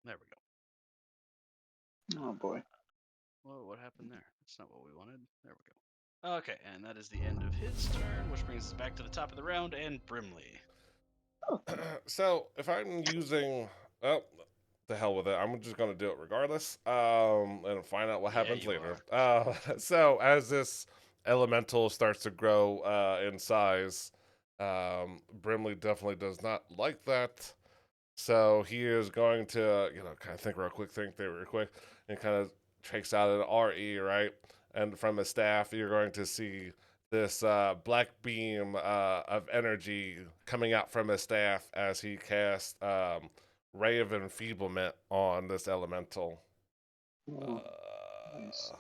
There we go. Oh, boy. Whoa, what happened there? That's not what we wanted. There we go. Okay, and that is the end of his turn, which brings us back to the top of the round and Brimley. So if I'm using, well, the hell with it. I'm just gonna do it regardless. And find out what Yeah, happens you later. So as this elemental starts to grow in size, Brimley definitely does not like that. So he is going to, kind of think real quick, and kind of takes out an RE, right? And from his staff, you're going to see this black beam of energy coming out from his staff as he casts Ray of Enfeeblement on this elemental. Oh, nice.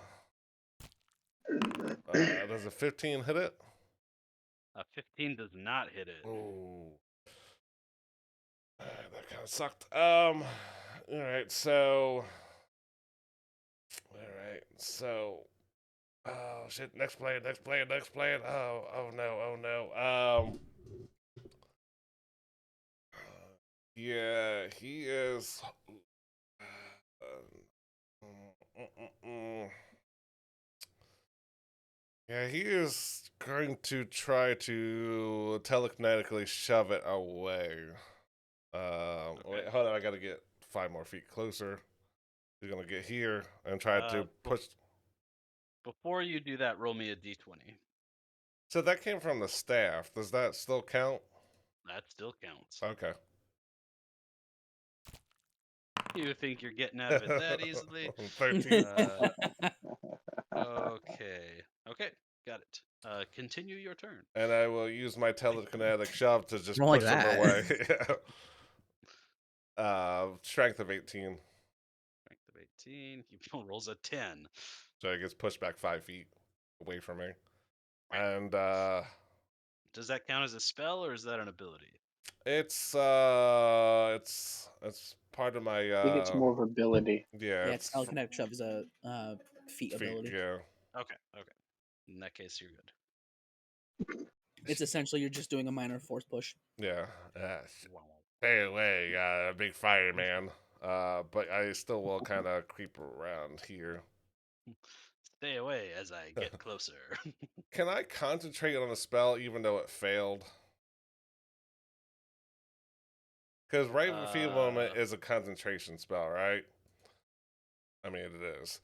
Does a 15 hit it? 15 does not hit it. Oh, that kind of sucked. All right, so. Oh shit! Next plan. Oh no. Yeah, he is. Yeah, he is going to try to telekinetically shove it away. Wait, hold on. I gotta get 5 more feet closer. He's gonna get here and try to push. Before you do that, roll me a d20. So that came from the staff. Does that still count? That still counts. Okay. You think you're getting out of it that easily? 13. Okay, got it. Continue your turn. And I will use my telekinetic shove to just More like push him that. away. Strength of 18. Strength of 18. He rolls a 10. So he gets pushed back 5 feet away from me. And does that count as a spell or is that an ability? it's part of my I think it's more of ability. yeah, Yeah, it's telekinetic shove is a feat feet, ability. yeah. Okay. In that case, you're good. It's essentially you're just doing a minor force push. Yeah. Stay away, big fireman. But I still will kind of creep around here. Stay away as I get closer. Can I concentrate on a spell even though it failed? Because Raven Field Moment is a concentration spell, right? I mean, it is.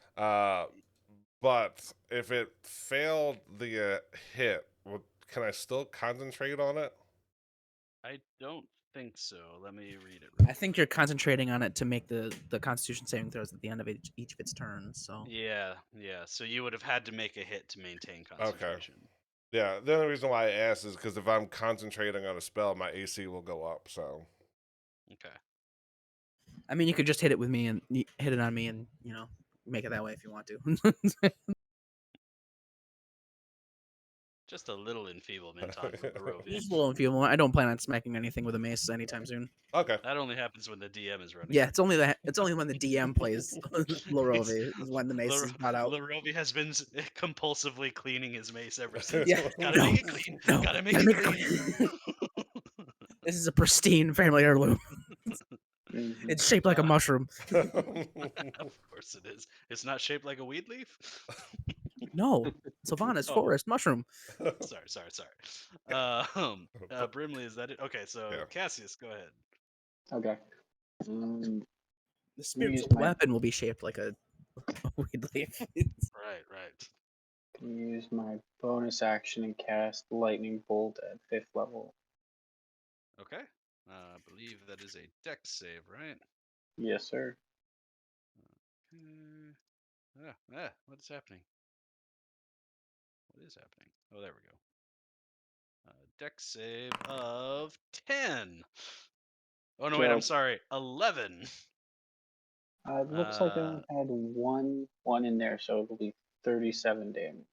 But if it failed the hit, can I still concentrate on it? I don't think so. Let me read it. I think you're concentrating on it to make the Constitution saving throws at the end of each of its turns. So Yeah. So you would have had to make a hit to maintain concentration. Yeah, the only reason why I asked is because if I'm concentrating on a spell, my AC will go up. So Okay. I mean, you could just hit it with me and hit it on me, and make it that way if you want to. Just a little enfeeblement on Barovia. Just a little enfeeblement. I don't plan on smacking anything with a mace anytime soon. okay. That only happens when the DM is running. Yeah, it's only when the DM plays Lorovi is when the mace is brought out. Larovi has been compulsively cleaning his mace ever since. Yeah, Gotta make it clean. no, Gotta make it clean. This is a pristine family heirloom. Mhm. It's shaped like a mushroom. Of course it is. It's not shaped like a weed leaf. No, Sylvanas, Oh. forest, mushroom. Sorry. Brimley, is that it? Okay, so Yeah. Cassius, go ahead. Okay. The spiritual my- weapon will be shaped like a weed leaf. Right. Can use my bonus action and cast Lightning Bolt at 5th level. Okay. I believe that is a dex save, right? Yes, sir. What is happening? What is happening? Oh, there we go. Dex save of 10. Oh, no, wait, I'm Joke. sorry. 11. It looks like I only had one in there, so it'll be 37 damage.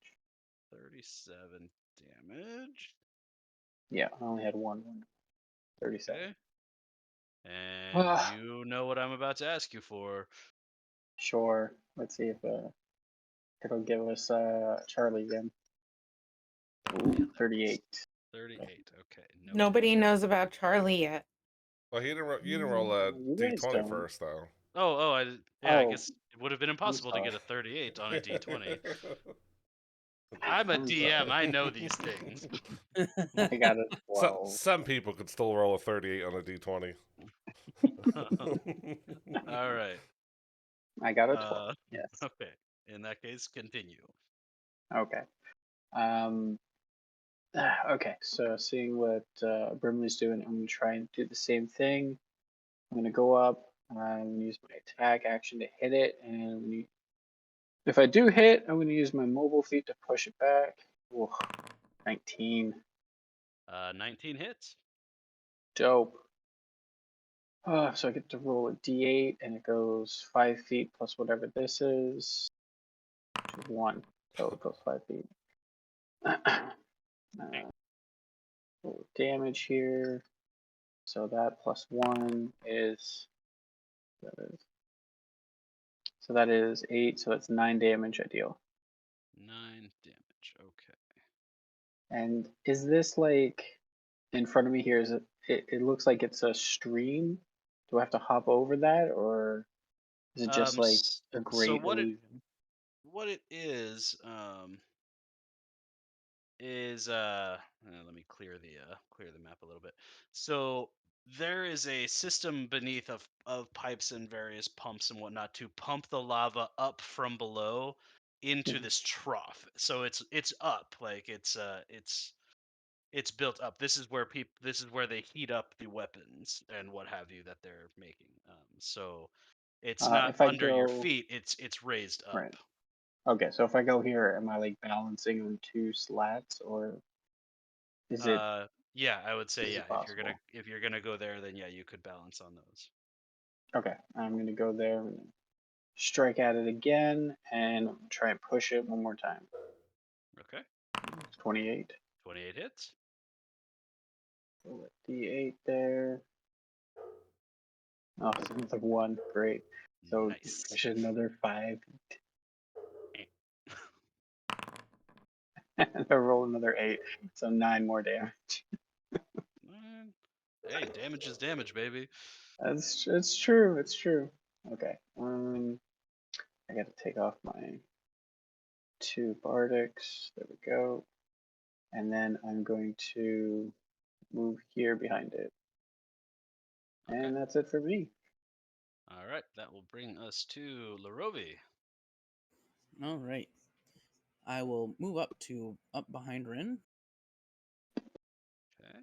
37 damage. Yeah, I only had one. 37. Okay. And Ah. you know what I'm about to ask you for. Sure. Let's see if it'll give us Charlie again. Ooh, 38. 38. Okay. No. Nobody knows about Charlie yet. Well, you didn't roll a You guys d20 don't. first, though. I Oh, guess it would have been impossible to sorry. get a 38 on a d20. I'm a I'm DM. sorry. I know these things. I got a 12. Some people could still roll a 38 on a d20. All right. I got a 12. Yes. Okay. In that case, continue. Okay. Okay, so seeing what Brimley's doing, I'm going to try and do the same thing. I'm going to go up, I'm going to use my attack action to hit it, and if I do hit, I'm going to use my mobile feat to push it back. Ooh, 19. 19 hits. Dope. So I get to roll a d8, and it goes 5 feet plus whatever this is. 1. So it goes 5 feet. Roll damage here. So that plus 1 is. So that is 8. So that's 9 damage I deal. 9 damage. Okay. And is this like in front of me here? Is it looks like it's a stream. Do I have to hop over that, or is it just like a great so what illusion? What it is let me clear the map a little bit. So there is a system beneath of pipes and various pumps and whatnot to pump the lava up from below into Mhm. this trough. So it's up, like it's built up. This is where they heat up the weapons and what have you that they're making. So it's not If I under your go feet, it's raised up. right. Okay, so if I go here, am I like balancing on 2 slats, or is it Yeah, I would say is yeah. it possible? If you're gonna go there, then yeah, you could balance on those. Okay, I'm gonna go there and strike at it again, and try and push it one more time. Okay, 28. 28 hits. So D8 there. Oh, so it's like 1. Great. So Nice. push it another 5. And I roll another 8, so 9 more damage. Mm, Hey, damage is damage, baby. It's true. It's true. Okay. I got to take off my 2 bardics. There we go. And then I'm going to move here behind it. Okay. And that's it for me. All right, that will bring us to Larovi. All right. I will move up behind Rin. Okay.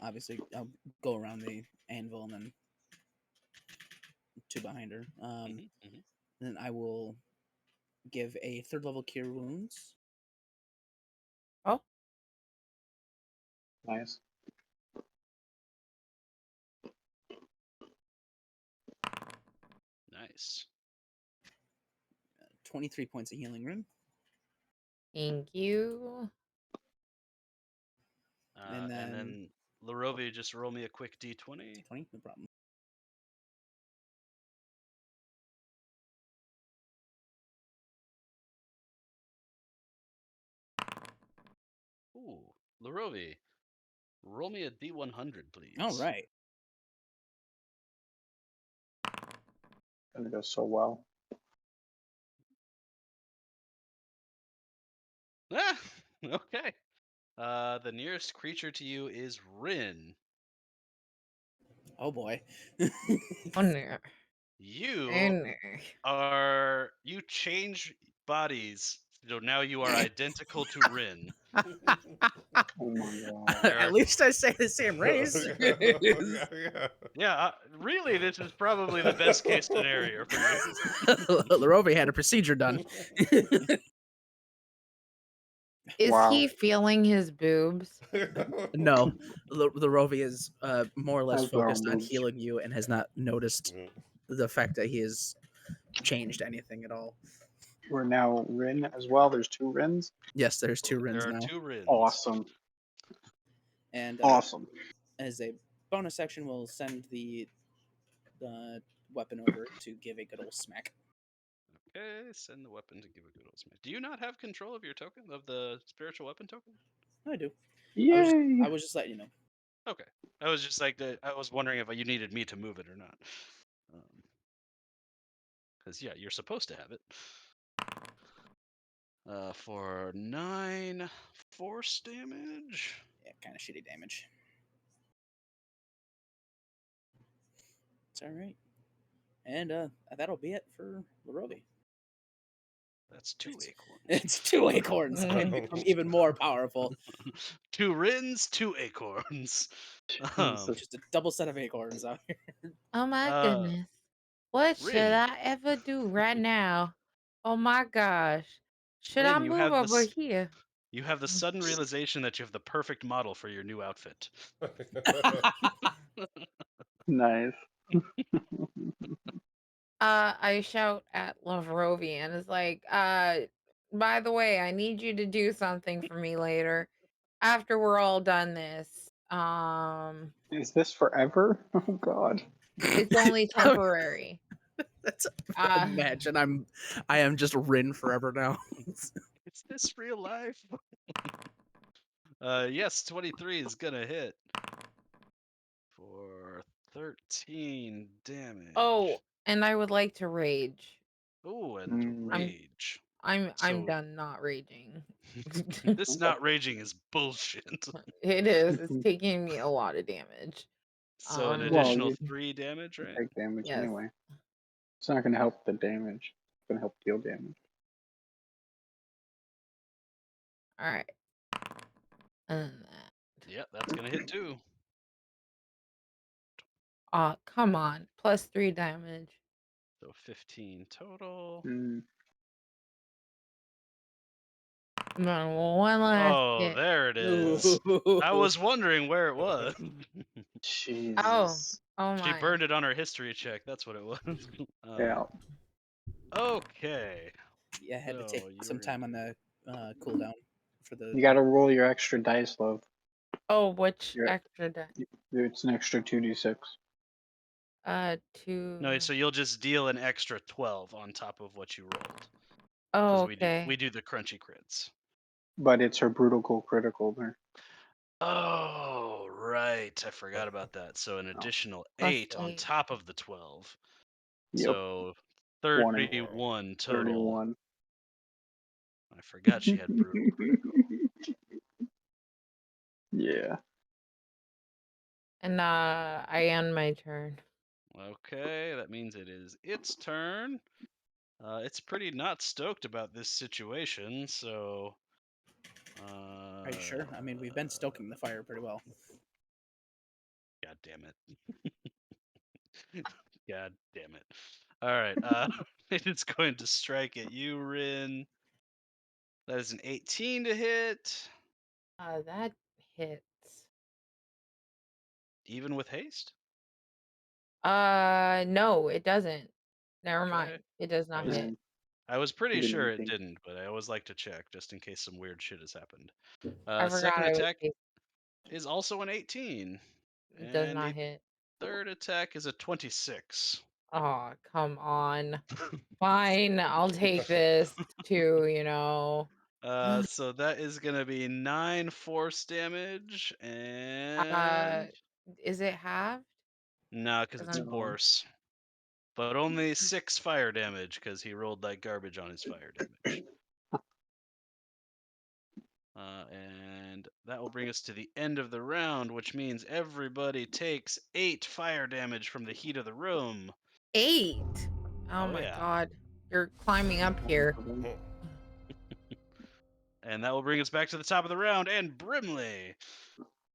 Obviously, I'll go around the anvil and then to behind her. Mhm. Then I will give a 3rd level cure wounds. Oh, Nice. Nice. 23 points of healing, Rin. thank you. And And then- then Larovi, just roll me a quick d20. 20, no problem. Ooh, Larovi, roll me a d100, please. All right. Gonna go so well. Ah, okay. The nearest creature to you is Rin. Oh boy. Oh no. You Oh, no. you change bodies, so now you are identical to Rin. Oh my god. At least I say the same race. Yeah. Yeah, really, this is probably the best case scenario for you. Larovi had a procedure done. Is Wow. he feeling his boobs? No, Larovi is more or less Has their own focused on moves. healing you and has not noticed the fact that he has changed anything at all. We're now Rin as well. There's 2 Rins. Yes, there's 2 Rins There are now. 2 Rins. Awesome. And Awesome. as a bonus action, we'll send the weapon over to give a good old smack. Okay, send the weapon to give a good old smack. Do you not have control of your token, of the spiritual weapon token? I do. Yay. I was just letting you know. Okay. I was just like, I was wondering if you needed me to move it or not. Because, yeah, you're supposed to have it. For 9 force damage. Yeah, kind of shitty damage. It's all right. And that'll be it for Larovi. That's 2 acorns. It's 2 acorns. I become even more powerful. 2 Rins, 2 acorns. Jesus. Just a double set of acorns out here. Oh my Uh, goodness. What should Rin. I ever do right now? Oh my gosh. Should I Rin, you move have over this- here? You have the sudden realization that you have the perfect model for your new outfit. Nice. I shout at Lavrovian. It's like, by the way, I need you to do something for me later. After we're all done this. Is this forever? Oh god. It's only temporary. That's Uh, imagine I am just Rin forever now. Is this real life? Yes, 23 is gonna hit for 13 damage. Oh, and I would like to rage. Oh, and Mm. rage. I'm So- done not raging. This not raging is bullshit. It is. It's taking me a lot of damage. So an Well, additional you- 3 damage, right? Take damage Yes. anyway. It's not gonna help the damage. It's gonna help deal damage. All right. And that. Yeah, that's gonna hit too. Come on. +3 damage. So 15 total. Mm. Come on, one last Oh, hit. there it is. I was wondering where it was. Jesus. Oh She my. burned it on her history check. That's what it was. Yeah. Okay. Yeah, I had to So take you're some time on the cooldown for the. You gotta roll your extra dice, love. Oh, which You're- extra die? It's an extra 2d6. 2. No, so you'll just deal an extra 12 on top of what you rolled. Oh, we okay. do the crunchy crits. But it's her brutal gold critical there. Oh, right. I forgot about that. So an Oh. additional Plus 8 on 8. top of the 12. Yep. So 20. 31 total. 31. I forgot she had brutal critical. Yeah. And I end my turn. Okay, that means it is its turn. It's pretty not stoked about this situation, so. Are you sure? I mean, we've been stoking the fire pretty well. God damn it. God damn it. All right, it's going to strike at you, Rin. That is an 18 to hit, That hits. even with haste. No, it doesn't. Never Okay. mind. It does not was- hit. I was pretty Didn't sure it think. didn't, but I always like to check just in case some weird shit has happened. I forgot Second I was attack safe. is also an 18. It does And not the hit. third attack is a 26. Oh, come on. Fine, I'll take this too, you know. So that is gonna be 9 force damage, and Is it halved? no, because it's No. force, but only 6 fire damage because he rolled like garbage on his fire damage. And that will bring us to the end of the round, which means everybody takes 8 fire damage from the heat of the room. 8. Oh, Oh, my yeah. god. You're climbing up here. And that will bring us back to the top of the round, and Brimley.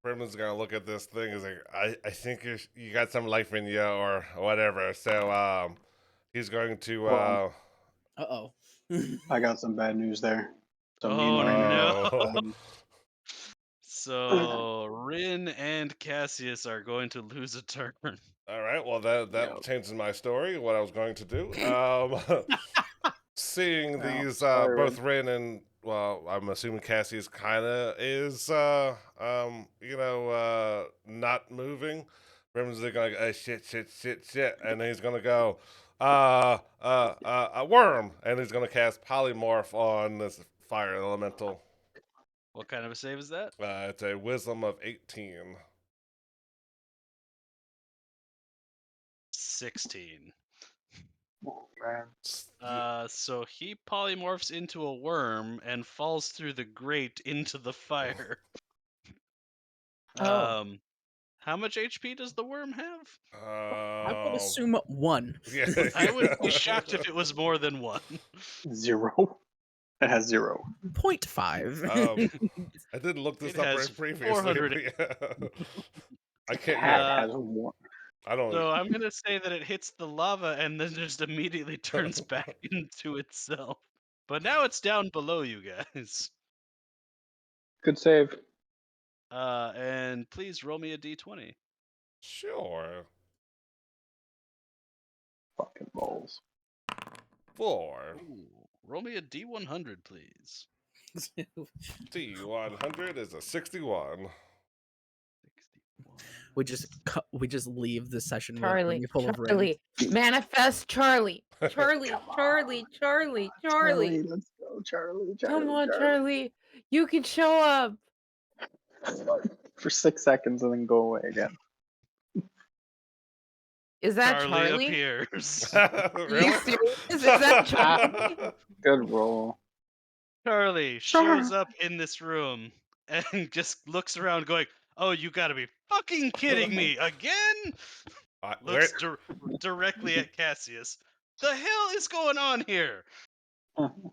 Brimley's gonna look at this thing. Is like, I think you got some life in you or whatever. So he's going to Well, Uh-oh. I got some bad news there. So me Oh, and Rin no. Oh. So Rin and Cassius are going to lose a turn. All right. Well, that Yep. changes my story. What I was going to do. Seeing Oh, these sorry, both Rin and well, I'm assuming Cassius kind of is not moving. Rin's going shit, and then he's gonna go a worm, and he's gonna cast polymorph on this fire elemental. What kind of a save is that? It's a wisdom of 18. 16. Oh, man. So he polymorphs into a worm and falls through the grate into the fire. Oh. How much HP does the worm have? I would assume 1. Yeah, I would be shocked if it was more than 1. 0. It has 0. 0.5. I did look this It up has right previously. 400 but yeah. I can't. Cat Yeah, has 1. I don't. So I'm gonna say that it hits the lava and then just immediately turns back into itself. But now it's down below you guys. Good save. And please roll me a d20. Sure. Fucking balls. 4. Ooh, roll me a d100, please. D100 is a 61. 61. we just leave the session with Charlie, Ring full of Rin. Charlie. Manifest Charlie. Charlie, Charlie, Charlie, Charlie. Let's go, Charlie. Come on, Charlie. You can show up. For 6 seconds and then go away again. Is that Charlie Charlie? appears. Are Really? you serious? Is that Charlie? Good roll. Charlie shows up in this room and just looks around going, "Oh, you gotta be fucking kidding me again!" Where, Looks directly at Cassius. The hell is going on here?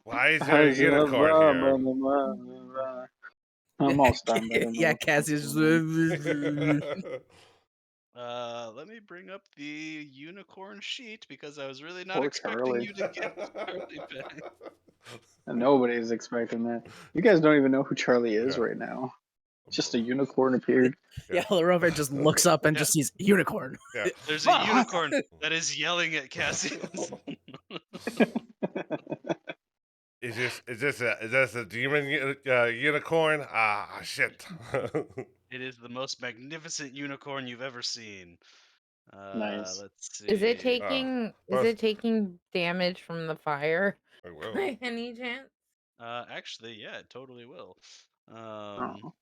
why is there a unicorn here? I'm almost done. But I'm Yeah, not- Cassius. Let me bring up the unicorn sheet because I was really not Poor expecting Charlie. you to get Charlie back. Nobody's expecting that. You guys don't even know who Charlie is Yeah. right now. Just a unicorn appeared. Yeah, Larover just looks up and Yeah. just sees unicorn. Yeah. There's a unicorn that is yelling at Cassius. Is this a demon unicorn? Ah, shit. It is the most magnificent unicorn you've ever seen. Nice. Let's see. Is it taking Both- is it taking damage from the fire? I will. By any chance? Actually, yeah, it totally will. Oh,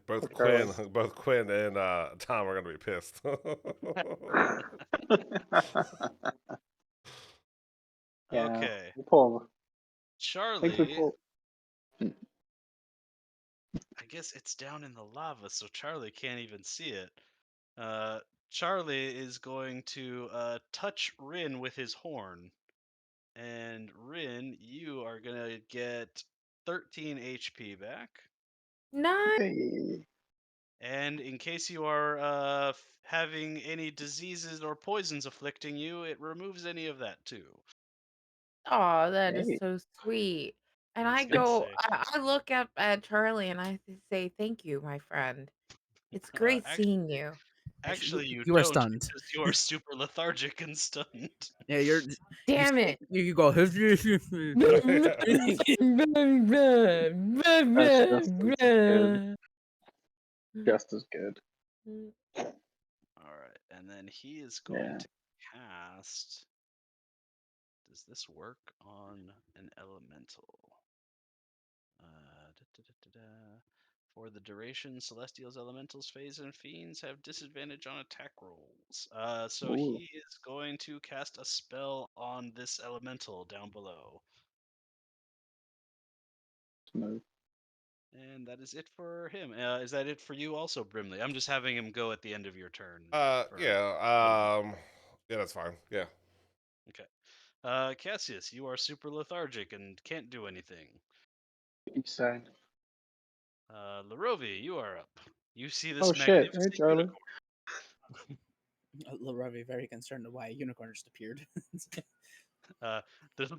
Both because Quinn and Tom are gonna be pissed. yeah, Okay, we pull. I think we Charlie. pull. I guess it's down in the lava, so Charlie can't even see it. Uh, Charlie is going to touch Rin with his horn. And Rin, you are going to get 13 HP back. Nice. Hey, And in case you are having any diseases or poisons afflicting you, it removes any of that too. Oh, that is hey, so sweet. And I I was gonna go, say, I look up at Charlie and I say, "Thank you, my friend. It's uh, great act- seeing you." actually, you you are don't stunned. because you are super lethargic and stunned. Yeah, you Damn say- it. you go. that's just as good. All right, and then he is going Yeah. to cast. Does this work on an elemental? For the duration, Celestials, Elementals, Phase, and Fiends have disadvantage on attack rolls. So Ooh, he is going to cast a spell on this elemental down below. smooth. And that is it for him. Is that it for you also, Brimley? I'm just having him go at the end of your turn. for- yeah. Yeah, that's fine. Yeah. Okay. Cassius, you are super lethargic and can't do anything. Each side. Larovi, you are up. You see Oh this shit! Hey, magnificent Charlie. unicorn. Laravi very concerned of why a unicorn just appeared. Uh, the,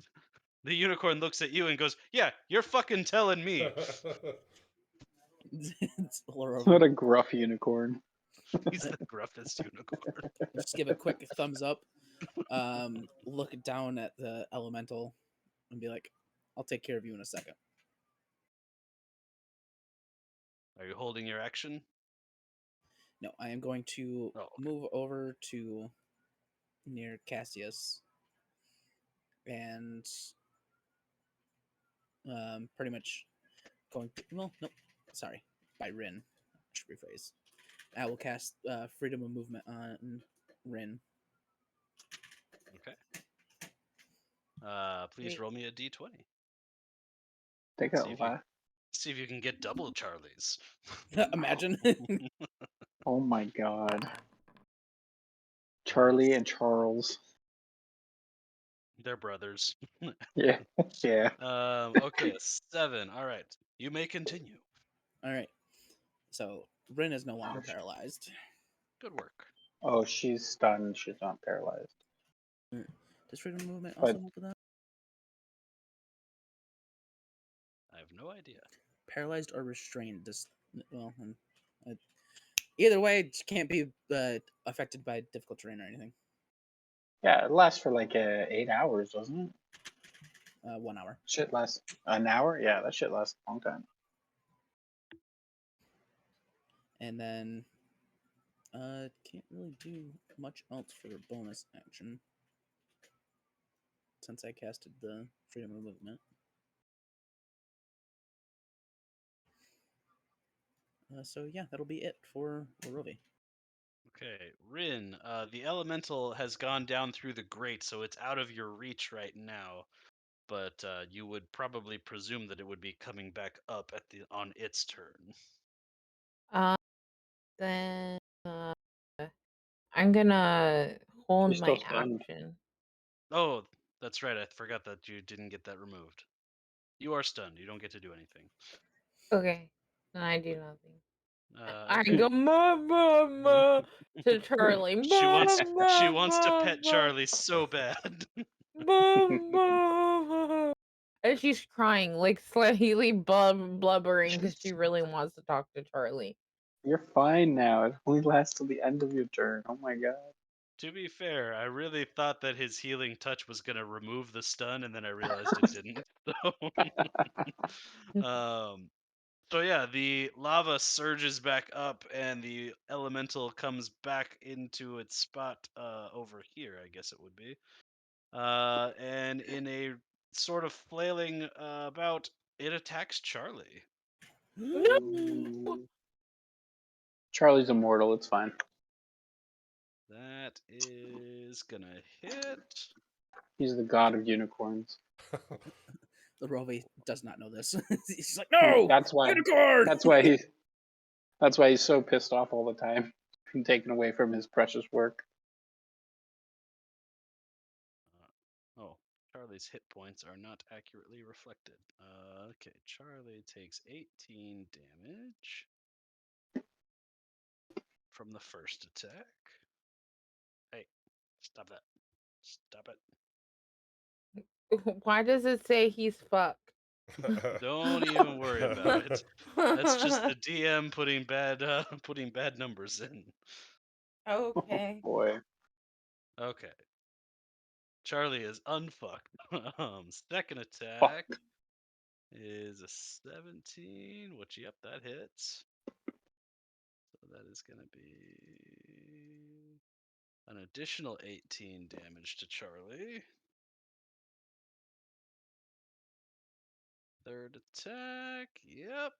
the unicorn looks at you and goes, "Yeah, you're fucking telling me." It's Laravi. What a gruff unicorn. He's the gruffest unicorn. Just give a quick thumbs up. Look down at the elemental and be like, "I'll take care of you in a second." Are you holding your action? No, I am going to Oh, okay. move over to near Cassius and pretty much going to, well, nope, sorry, by Rin. Should rephrase. I will cast freedom of movement on Rin. Okay. Please Sweet. roll me a d20. Take See a if you laugh. see if you can get double Charlies. Imagine. Oh my god. Charlie and Charles. They're brothers. Yeah. Yeah. Okay, 7. All right, you may continue. All right. So Rin is no longer paralyzed. Good work. Oh, she's stunned. She's not paralyzed. Does freedom of movement also But help with that? I have no idea. Paralyzed or restrained? Just well, either way, it can't be affected by difficult terrain or anything. yeah, it lasts for like 8 hours, doesn't it? 1 hour. Shit lasts an hour? Yeah, that shit lasts a long time. And then can't really do much else for a bonus action since I casted the freedom of movement. So yeah, that'll be it for Lorovi. Okay, Rin, the elemental has gone down through the grate, so it's out of your reach right now. But you would probably presume that it would be coming back up on its turn. Then I'm gonna hold She's my still stunned. action. Oh, that's right. I forgot that you didn't get that removed. You are stunned. You don't get to do anything. Okay. Then I do nothing. I Okay. go mama to Charlie. She wants to Mama, pet Charlie so bad. mama. And she's crying, like slightly blubbering because she really wants to talk to Charlie. You're fine now. It only lasts till the end of your turn. Oh my god. To be fair, I really thought that his healing touch was gonna remove the stun, and then I realized it didn't. So yeah, the lava surges back up, and the elemental comes back into its spot over here. I guess it would be. And in a sort of flailing about, it attacks Charlie. Ooh. Charlie's immortal. It's fine. That is gonna hit. He's the god of unicorns. The Rove does not know this. He's like, no, That's why. unicorn. That's why he's. That's why he's so pissed off all the time and taken away from his precious work. Oh, Charlie's hit points are not accurately reflected. Okay, Charlie takes 18 damage from the first attack. Hey, stop that. Stop it. Why does it say he's fucked? Don't even worry about it. That's just the DM putting bad numbers in. Okay. Boy. Okay. Charlie is unfucked. Second attack Fuck. is a 17, which, yep, that hits. So that is going to be an additional 18 damage to Charlie. Third attack, yep,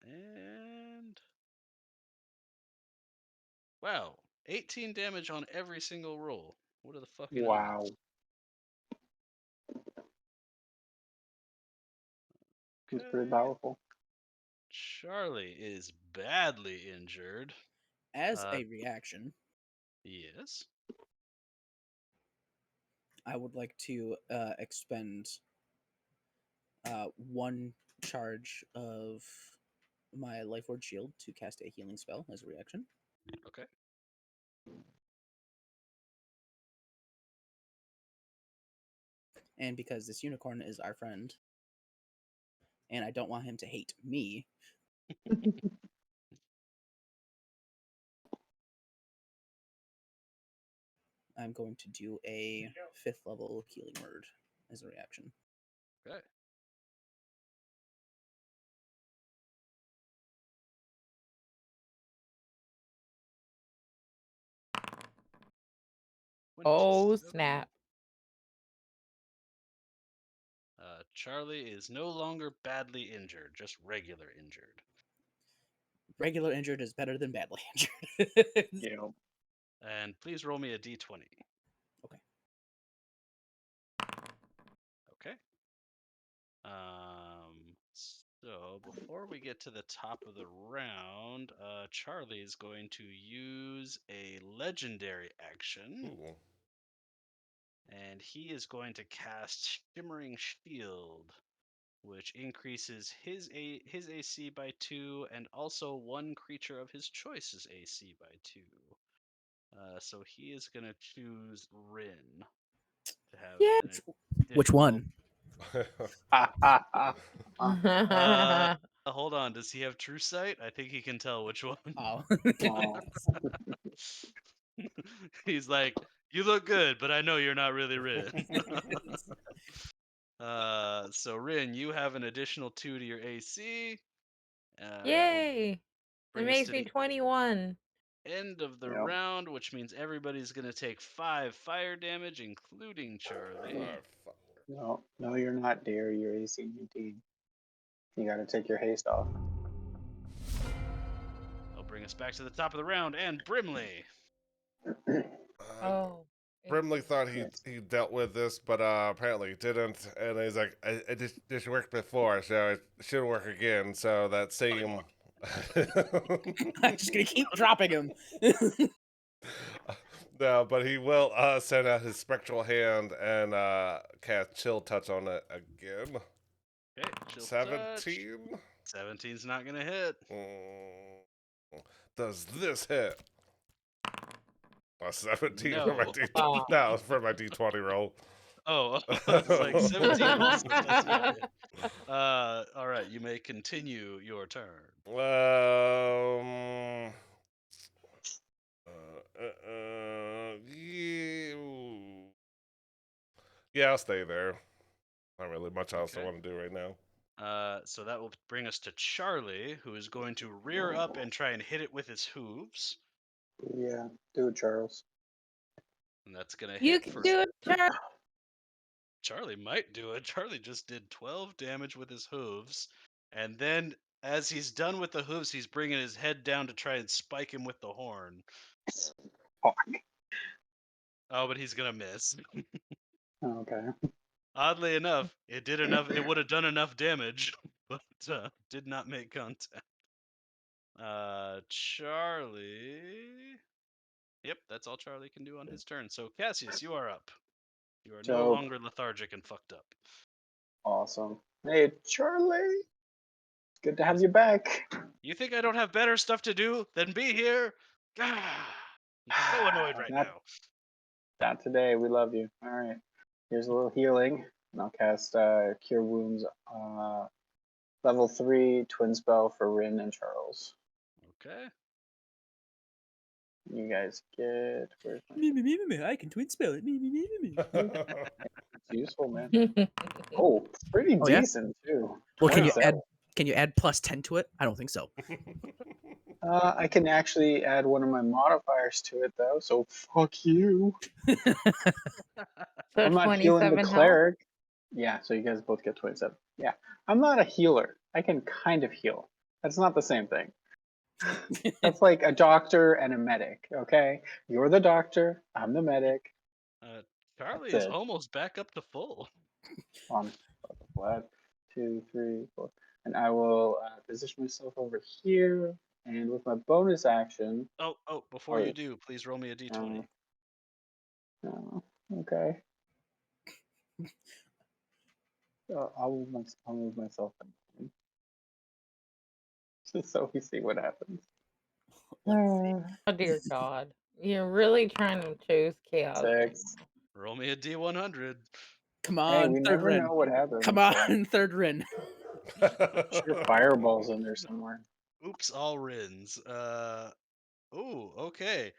and wow, 18 damage on every single roll. What are the fucking Wow. odds? He's pretty Okay. powerful. Charlie is badly injured. As a reaction, Yes. I would like to expend one charge of my Life Ward Shield to cast a healing spell as a reaction. Okay. And because this unicorn is our friend, and I don't want him to hate me, I'm going to do a 5th level healing word as a reaction. Okay. Oh 27. snap. Charlie is no longer badly injured, just regular injured. Regular injured is better than badly injured. Yeah. And please roll me a d20. Okay. Okay. So before we get to the top of the round, Charlie is going to use a legendary action, Ooh. and he is going to cast Shimmering Shield, which increases his AC by 2, and also one creature of his choice's AC by 2. So he is going to choose Rin to have Yeah. an Which additional- one? Ha ha ha. Hold on, does he have True Sight? I think he can tell which one. Oh. Oh. He's like, you look good, but I know you're not really Rin. So Rin, you have an additional 2 to your AC. That will Yay! It bring us makes to me the 21. end of the Yep. round, which means everybody's going to take 5 fire damage, including Charlie. Oh, fuck. No, no, you're not, dear. You're AC 19. You gotta take your haste off. That'll bring us back to the top of the round, and Brimley. Oh. Brimley thought he Yes. he dealt with this, but apparently he didn't. And he's like, I this worked before, so it should work again. So that same. I'm just gonna keep dropping him. No, but he will send out his spectral hand and cast Chill Touch on it again. Okay, chill touch. 17. 17's not going to hit. Does this hit? A 17 for my No. D20. No, for my D20 roll. Oh, I was like 17 also does not hit. All right, you may continue your turn. Yeah, I'll stay there. Not really much else I Okay. want to do right now. So that will bring us to Charlie, who is going to rear up and try and hit it with his hooves. Yeah, do it, Charles. And that's going to You hit can for do it, Charlie. Charlie might do it. Charlie just did 12 damage with his hooves, and then as he's done with the hooves, he's bringing his head down to try and spike him with the horn. Fuck. Oh, but he's gonna miss. Okay. Oddly enough, it did enough. It would have done enough damage, but did not make contact. Charlie. Yep, that's all Charlie can do on his turn. So Cassius, you are up. You are no So- longer lethargic and fucked up. Awesome. Hey, Charlie. Good to have you back. You think I don't have better stuff to do than be here? I'm so annoyed right Not- now. Not today. We love you. All right. Here's a little healing. And I'll cast Cure Wounds. Level 3 Twin Spell for Rin and Charles. Okay. You guys get. Where's my. Me. I can twin spell it. Me. It's useful, man. Oh, pretty Oh, yeah? decent, too. Well, can you 27. add plus 10 to it? I don't think so. I can actually add one of my modifiers to it, though, so fuck you. So I'm not healing 27 the health? cleric. Yeah, so you guys both get 27. Yeah, I'm not a healer. I can kind of heal. That's not the same thing. That's like a doctor and a medic, okay? You're the doctor, I'm the medic. Charlie That's is it. almost back up to full. One, 2, 3, 4. And I will position myself over here, and with my bonus action. Oh, before Oh, you do, please roll me a d20. Okay. I'll move myself in. Just so we see what happens. Oh dear God. You're really trying to choose chaos. 6. Roll me a d100. Come Hey, on, we third never Rin. know what happens. Come on, third Rin. Sure, fireballs in there somewhere. Oops, all Rins. Okay.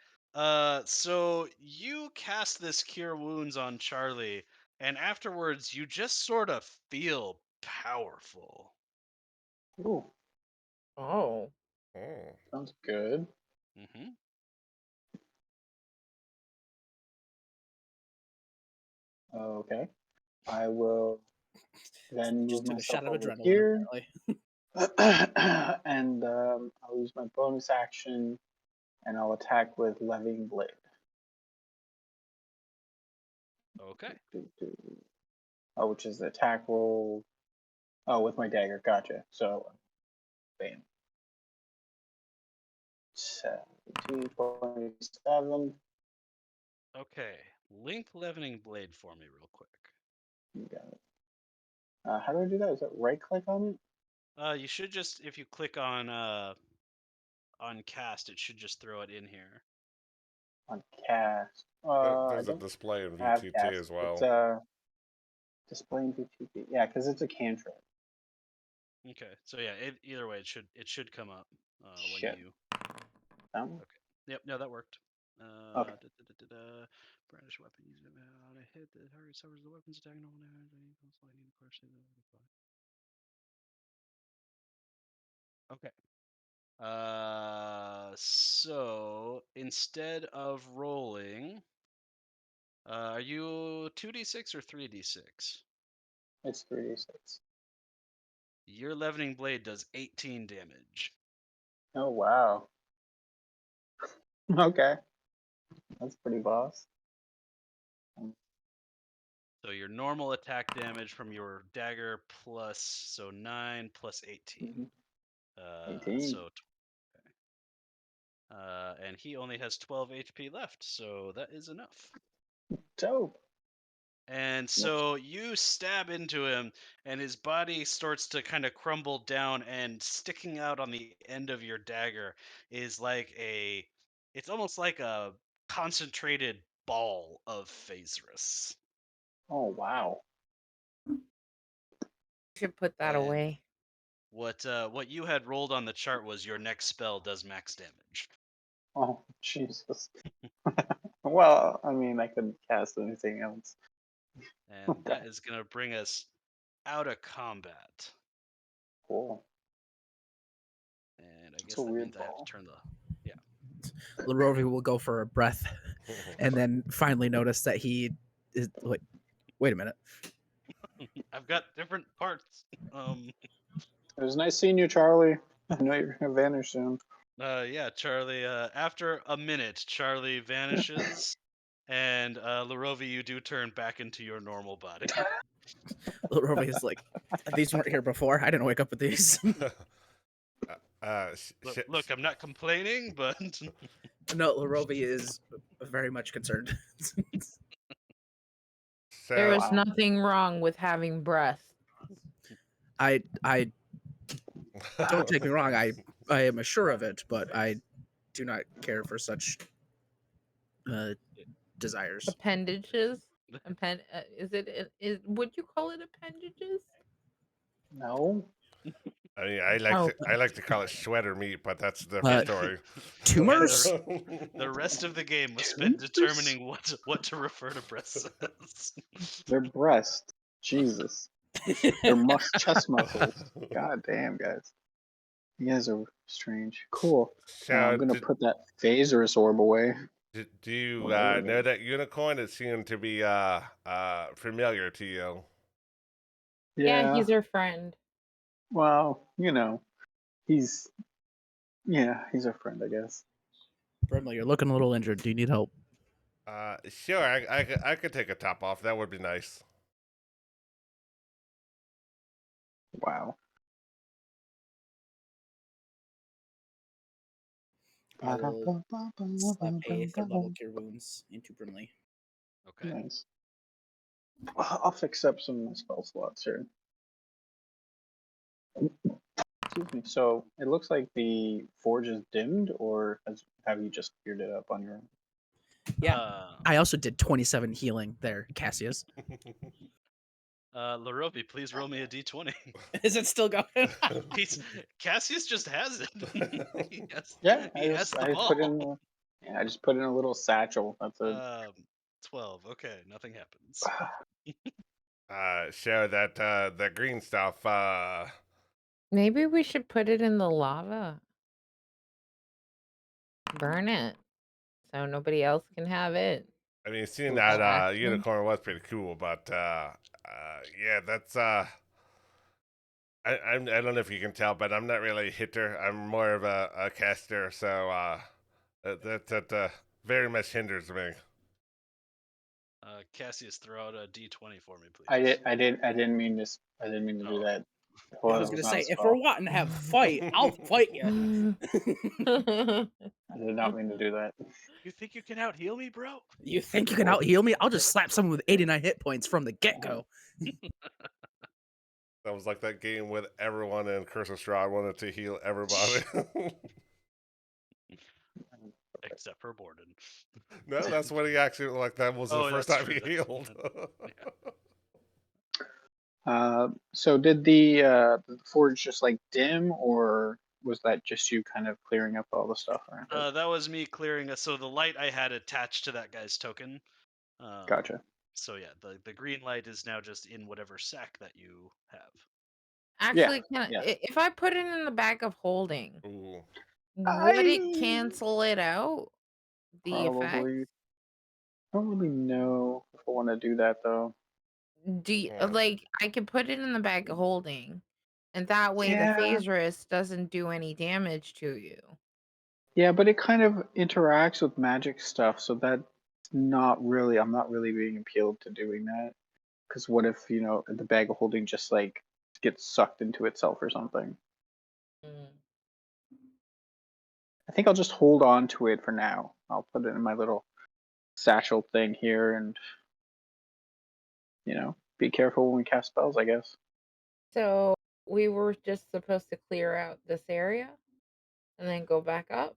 So you cast this Cure Wounds on Charlie, and afterwards you just sort of feel powerful. Ooh, Oh. Oh. sounds good. Mm-hmm. Okay. I will then Just move took a shot myself of over adrenaline. here. Apparently. And I'll use my bonus action, and I'll attack with Levying Blade. Okay. Oh, which is the attack roll. Oh, with my dagger. Gotcha. So, bam. 17, 27. Okay. Link Leavening Blade for me real quick. You got it. How do I do that? Is that right click on it? You should just, if you click on cast, it should just throw it in here. On cast. There's a display in have VTT cast. as well. It's displaying VTT. Yeah, because it's a cantrip. Okay. So yeah, either way, it should come up when Shit. you. That one? Yep. No, that worked. Okay. Brandish weapon. Use it on a hit. The target suffers the weapon's attack. No damage. Lightning crushing the Okay. So instead of rolling, are you 2d6 or 3d6? It's 3d6. Your Leavening Blade does 18 damage. Oh, wow. Okay. That's pretty boss. So your normal attack damage from your dagger plus, so 9 plus 18. 18. And he only has 12 HP left, so that is enough. Dope. And so you stab into him, and his body starts to kind of crumble down, and sticking out on the end of your dagger is like it's almost like a concentrated ball of Phasris. Oh, wow. Should put that And away. What you had rolled on the chart was your next spell does max damage. Oh, Jesus. Well, I mean, I couldn't cast anything else. And that is going to bring us out of combat. Cool. And I It's guess a that weird means I have ball. to turn the... Larovi will go for a breath and then finally notice that he is. Wait a minute. I've got different parts. It was nice seeing you, Charlie. I know you're gonna vanish soon. Yeah, Charlie. After a minute, Charlie vanishes, and Larovi, you do turn back into your normal body. Rovi is like, these weren't here before. I didn't wake up with these. Look, I'm not complaining, but No, Larovi is very much concerned. There So, is Wow. nothing wrong with having breasts. I don't take me wrong. I am sure of it, but I do not care for such desires. Appendages. Would you call it appendages? No. I mean, Oh. I like to call it sweater meat, but that's a different story. Tumors? the rest of the game was spent determining what to refer to breasts as. They're breast. Jesus. They're chest muscles. God damn, guys. You guys are strange. Cool. So, I'm gonna put that Phaserus orb away. do you Whatever it know is. that unicorn? It seemed to be familiar to you. Yeah, he's our friend. Well, he's our friend, I guess. Brimley, you're looking a little injured. Do you need help? Sure, I could take a top off. That would be nice. Wow. I will slap a third level cure wounds into Brimley. Okay. Nice. I'll fix up some of my spell slots here. Excuse me. So it looks like the forge is dimmed, or have you just cleared it up on your own? Yeah. I also did 27 healing there, Cassius. Larovi, please roll me a d20. Is it still going? Cassius just has it. I just put in a little satchel. That's it. 12. Okay, nothing happens. Show that green stuff. Maybe we should put it in the lava. Burn it. So nobody else can have it. I mean, seeing Well, that unicorn was pretty cool, but yeah, that's I don't know if you can tell, but I'm not really a hitter. I'm more of a caster, so that very much hinders me. Cassius, throw out a d20 for me, please. I didn't mean to do that. I was gonna say, if we're wanting to have a fight, I'll fight you. I did not mean to do that. You think you can out heal me, bro? You think you can out heal me? I'll just slap someone with 89 hit points from the get go. That was like that game with everyone in Curse of Strahd wanted to heal everybody. Except for Borden. No, that's what he actually like. That was the first time he healed. So did the forge just like dim, or was that just you kind of clearing up all the stuff around it? That was me clearing. So the light I had attached to that guy's token. Gotcha. So yeah, the green light is now just in whatever sack that you have. Actually, yeah. if I put it in the bag of holding, Ooh. would it cancel it out? The effect? Probably. I don't really know if I want to do that though. Do you, Yeah. like I can put it in the bag of holding, and that way Yeah. the Phaserus doesn't do any damage to you. Yeah, but it kind of interacts with magic stuff, so that's not really. I'm not really being appealed to doing that. Because what if the bag of holding just like gets sucked into itself or something? Mm. I think I'll just hold on to it for now. I'll put it in my little satchel thing here, and be careful when we cast spells, I guess. So we were just supposed to clear out this area, and then go back up.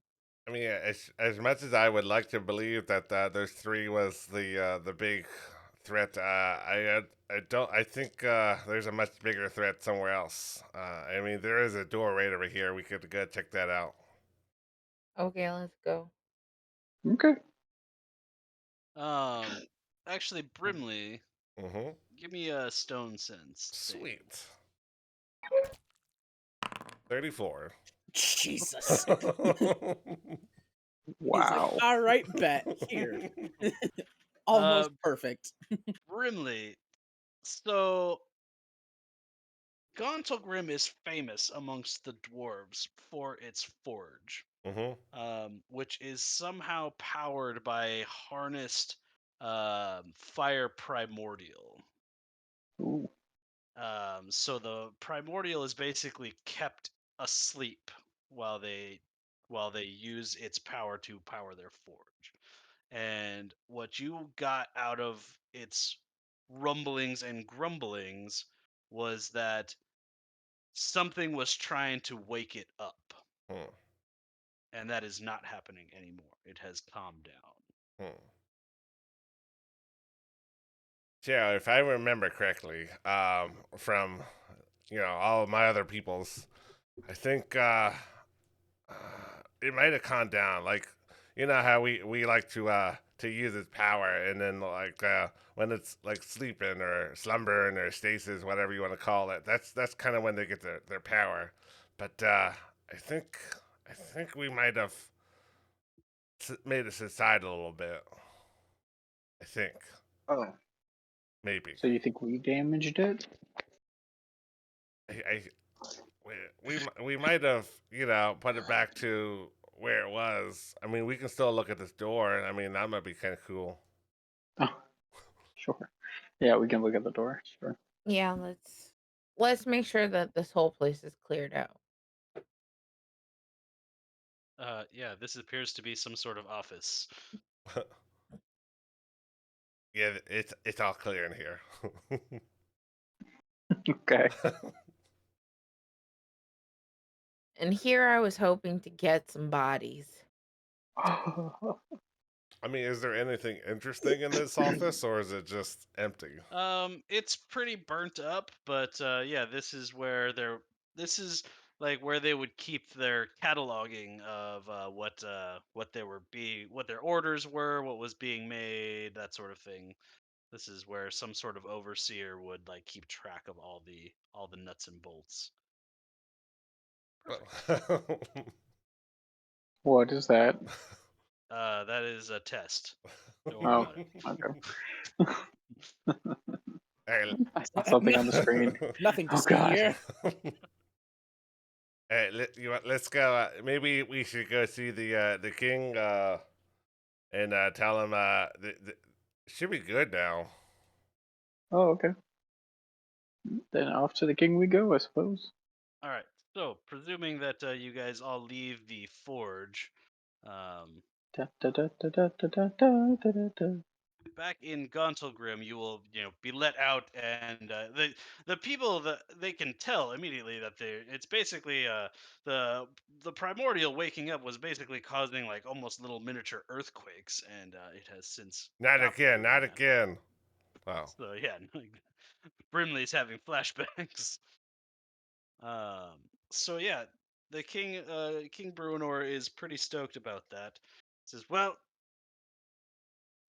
I mean, as much as I would like to believe that those three was the big threat, I don't. I think there's a much bigger threat somewhere else. I mean, there is a door right over here. We could go check that out. Okay, let's go. Okay. Actually, Brimley, Mm-hmm. give me a stone sense. Sweet. 34. Jesus. Wow. Like, all right, bet here. Almost perfect. Brimley, so Gauntlgrim is famous amongst the dwarves for its forge, which is somehow powered by harnessed fire primordial. Ooh. So the primordial is basically kept asleep while they use its power to power their forge. And what you got out of its rumblings and grumblings was that something was trying to wake it up, Hmm. and that is not happening anymore. It has calmed down. Yeah, if I remember correctly, from all of my other peoples, I think it might have calmed down. Like, you know how we like to use its power, and then like when it's like sleeping or slumbering or stasis, whatever you want to call it. That's kind of when they get their power. But I think we might have made it subside a little bit. I think Oh, maybe. so you think we damaged it? I we might have put it back to where it was. I mean, we can still look at this door. I mean, that might be kind of cool. Oh, sure. Yeah, we can look at the door. Sure. Yeah, let's make sure that this whole place is cleared out. Yeah, this appears to be some sort of office. Yeah, it's all clear in here. Okay. And here I was hoping to get some bodies. I mean, is there anything interesting in this office, or is it just empty? It's pretty burnt up, but yeah, this is where this is like where they would keep their cataloging of what what their orders were, what was being made, that sort of thing. This is where some sort of overseer would like keep track of all the nuts and bolts. What is that? That is a test. Don't worry Oh, about it. okay. Hey, I saw something on the screen. Nothing to Oh, see God. here. hey, let's go. Maybe we should go see the king and tell him should be good now. Oh, okay. Then off to the king we go, I suppose. All right. So, presuming that you guys all leave the forge, um, Da, da, da, da, da, da, da, da, da, da. back in Gauntlgrim, you will, be let out, and the people that they can tell immediately that it's basically the primordial waking up was basically causing like almost little miniature earthquakes, and it has since Not stopped again. doing Not that. again. Wow. So yeah, Brimley's having flashbacks. Um, so yeah, the King Bruenor is pretty stoked about that. Says, "Well,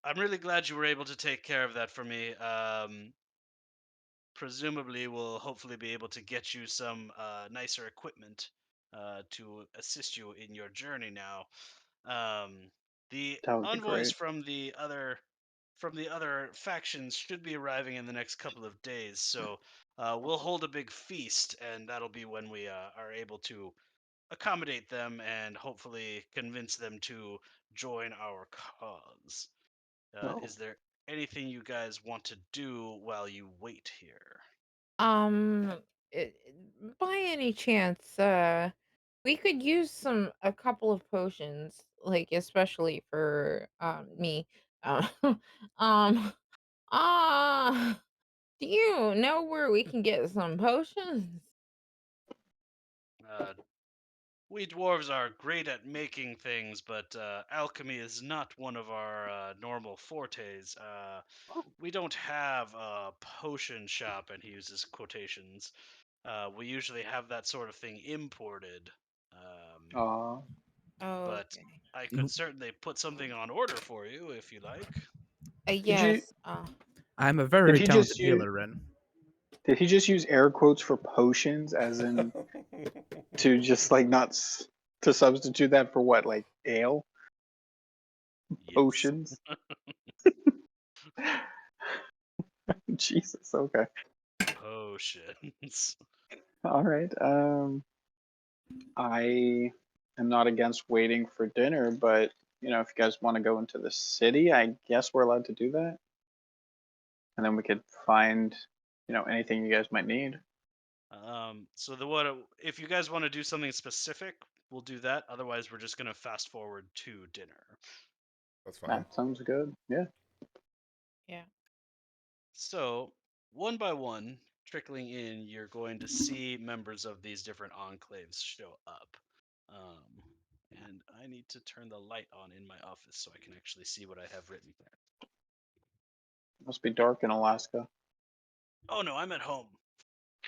I'm really glad you were able to take care of that for me. Presumably, we'll hopefully be able to get you some nicer equipment to assist you in your journey now. The That would be envoys great. from the other factions should be arriving in the next couple of days, so we'll hold a big feast, and that'll be when we are able to accommodate them and hopefully convince them to join our cause. Oh. Is there anything you guys want to do while you wait here?" Um, i- by any chance, we could use a couple of potions, like especially for me. Uh, um, ah, do you know where we can get some potions? Uh, we dwarves are great at making things, but alchemy is not one of our normal fortes. We don't have a potion shop, and he uses quotations. We usually have that sort of thing imported. Aw. Oh, But okay. I could certainly put something on order for you if you like. Did you Yes. I'm a did very he talented just use healer, Ren. did he just use air quotes for potions as in to just like not to substitute that for what, like ale? Yes. Potions? Jesus, okay. Potions. All right. I am not against waiting for dinner, but you know, if you guys want to go into the city, I guess we're allowed to do that. And then we could find, you know, anything you guys might need. So if you guys want to do something specific, we'll do that. Otherwise, we're just gonna fast forward to dinner. That's fine. That sounds good. Yeah. Yeah. So, one by one, trickling in, you're going to see members of these different enclaves show up. Um, and I need to turn the light on in my office so I can actually see what I have written there. Must be dark in Alaska. Oh no, I'm at home,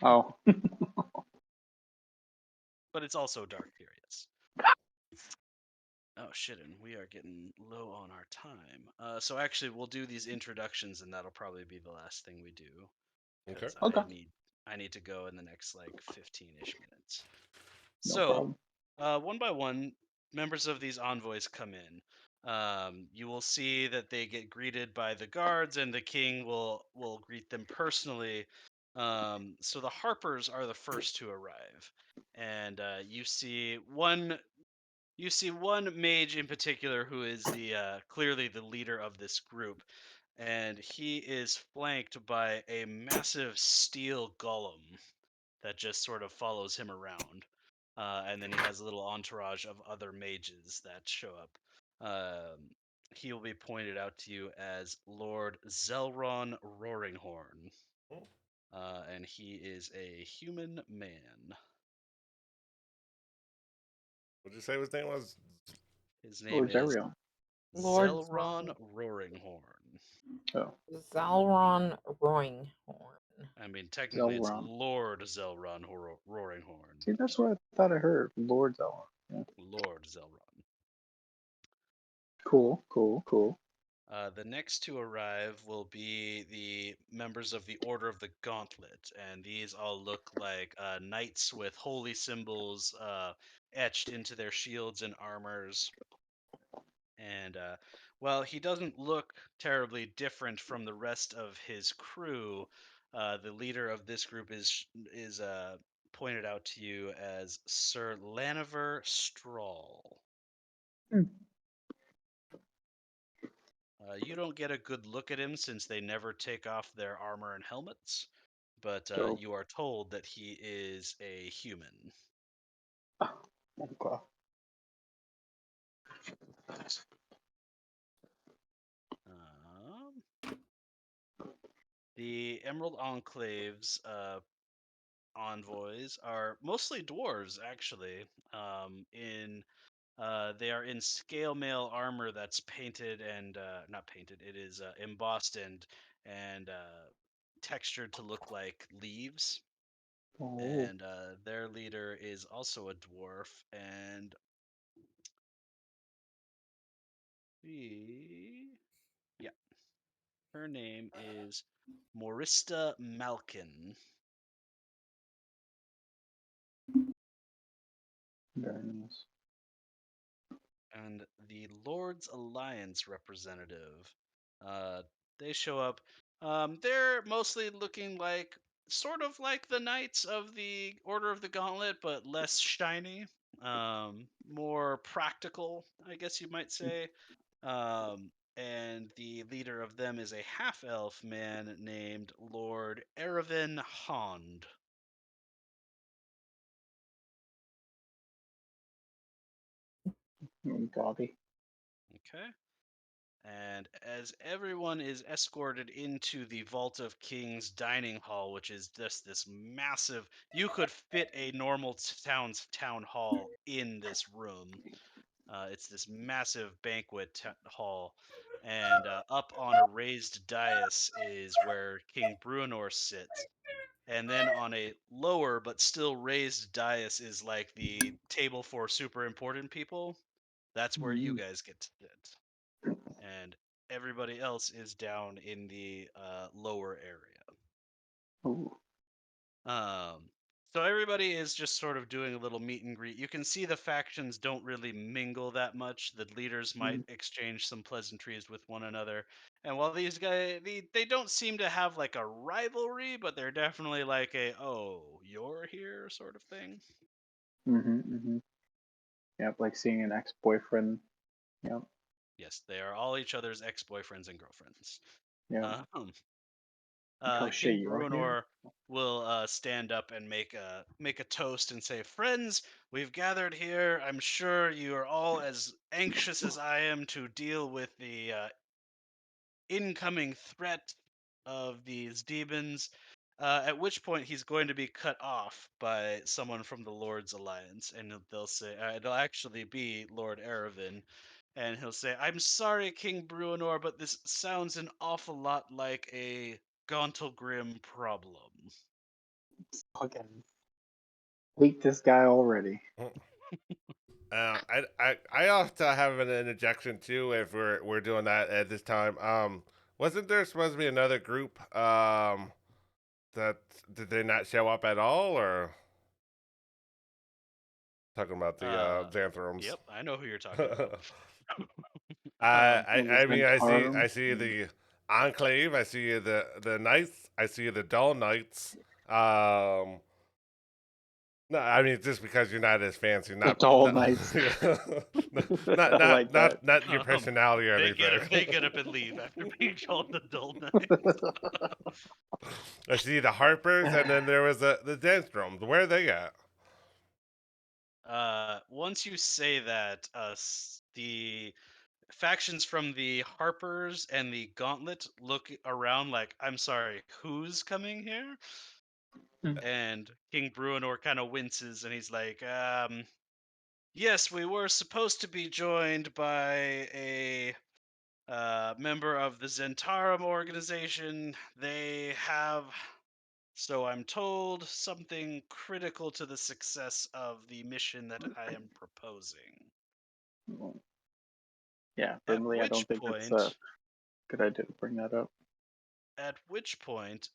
Oh. but it's also dark here, yes. Oh shit, and we are getting low on our time. So actually, we'll do these introductions, and that'll probably be the last thing we do. Okay. Because Okay. I need to go in the next like 15-ish minutes. No So, problem. one by one, members of these envoys come in. You will see that they get greeted by the guards, and the king will greet them personally. So the Harpers are the first to arrive, and you see one mage in particular who is the clearly the leader of this group, and he is flanked by a massive steel golem that just sort of follows him around. And then he has a little entourage of other mages that show up. He will be pointed out to you as Lord Zelron Roaringhorn. And he is a human man. What'd you say his name was? His name Lord is Zerion. Lord Zelron Roaringhorn. Oh, Zalron Roaringhorn. I mean, technically it's Zelron. Lord Zelron Roaringhorn. See, that's what I thought I heard. Lord Zelron. Yeah. Lord Zelron. Cool, cool, cool. The next to arrive will be the members of the Order of the Gauntlet, and these all look like knights with holy symbols etched into their shields and armors. And while he doesn't look terribly different from the rest of his crew, the leader of this group is pointed out to you as Sir Laniver Strahl. Hmm. You don't get a good look at him since they never take off their armor and helmets, but Dope. you are told that he is a human. Ah, okay. Um, the Emerald Enclave's envoys are mostly dwarves, actually. They are in scale mail armor that's painted and not painted. It is embossed and textured to look like leaves. Oh, And their leader is also a dwarf, and yeah, her name is Morista Malkin. very nice. And the Lord's Alliance representative. Uh, they show up. They're mostly looking like sort of like the Knights of the Order of the Gauntlet, but less shiny, more practical, I guess you might say. And the leader of them is a half elf man named Lord Erevan Hond. Gobby. Okay. And as everyone is escorted into the Vault of Kings dining hall, which is just this massive, you could fit a normal town hall in this room. It's this massive banquet hall. And up on a raised dais is where King Bruenor sits. And then on a lower but still raised dais is like the table for super important people. That's where you guys get to sit, and everybody else is down in the lower area. Ooh. Um, So everybody is just sort of doing a little meet and greet. You can see the factions don't really mingle that much. The leaders might exchange some pleasantries with one another. And while these guys, they don't seem to have like a rivalry, but they're definitely like a, oh, you're here sort of thing. Yep, like seeing an ex-boyfriend. Yep, Yes, they are all each other's ex-boyfriends and girlfriends. yeah. Um, Oh shit, King you're here. Bruenor will stand up and make a toast and say, "Friends, we've gathered here. I'm sure you are all as anxious as I am to deal with the incoming threat of these demons." At which point he's going to be cut off by someone from the Lord's Alliance, and they'll say it'll actually be Lord Erebin, and he'll say, "I'm sorry, King Bruenor, but this sounds an awful lot like a Gauntlgrim problem." Fucking hate this guy already. I also have an interjection too if we're doing that at this time. Wasn't there supposed to be another group that did they not show up at all, or talking about the Xanthrums? Yep, I know who you're talking about. I mean I Zentarum? see the Enclave, I see the Knights, I see the Dull Knights. No, I mean just because you're not as fancy, not Dull not Knights. not I like that. not your personality or They get anything. up, they get up and leave after being called the Dull Knights. I see the Harpers, and then there was the Danstrums. Where are they at? Once you say that, the factions from the Harpers and the Gauntlet look around like, "I'm sorry, who's coming here?" And King Bruenor kind of winces, and he's like, "Yes, we were supposed to be joined by a member of the Zentarum organization. They have, so I'm told, something critical to the success of the mission that I am proposing." Yeah, At Brimley, I don't which think that's a point, good idea to bring that up.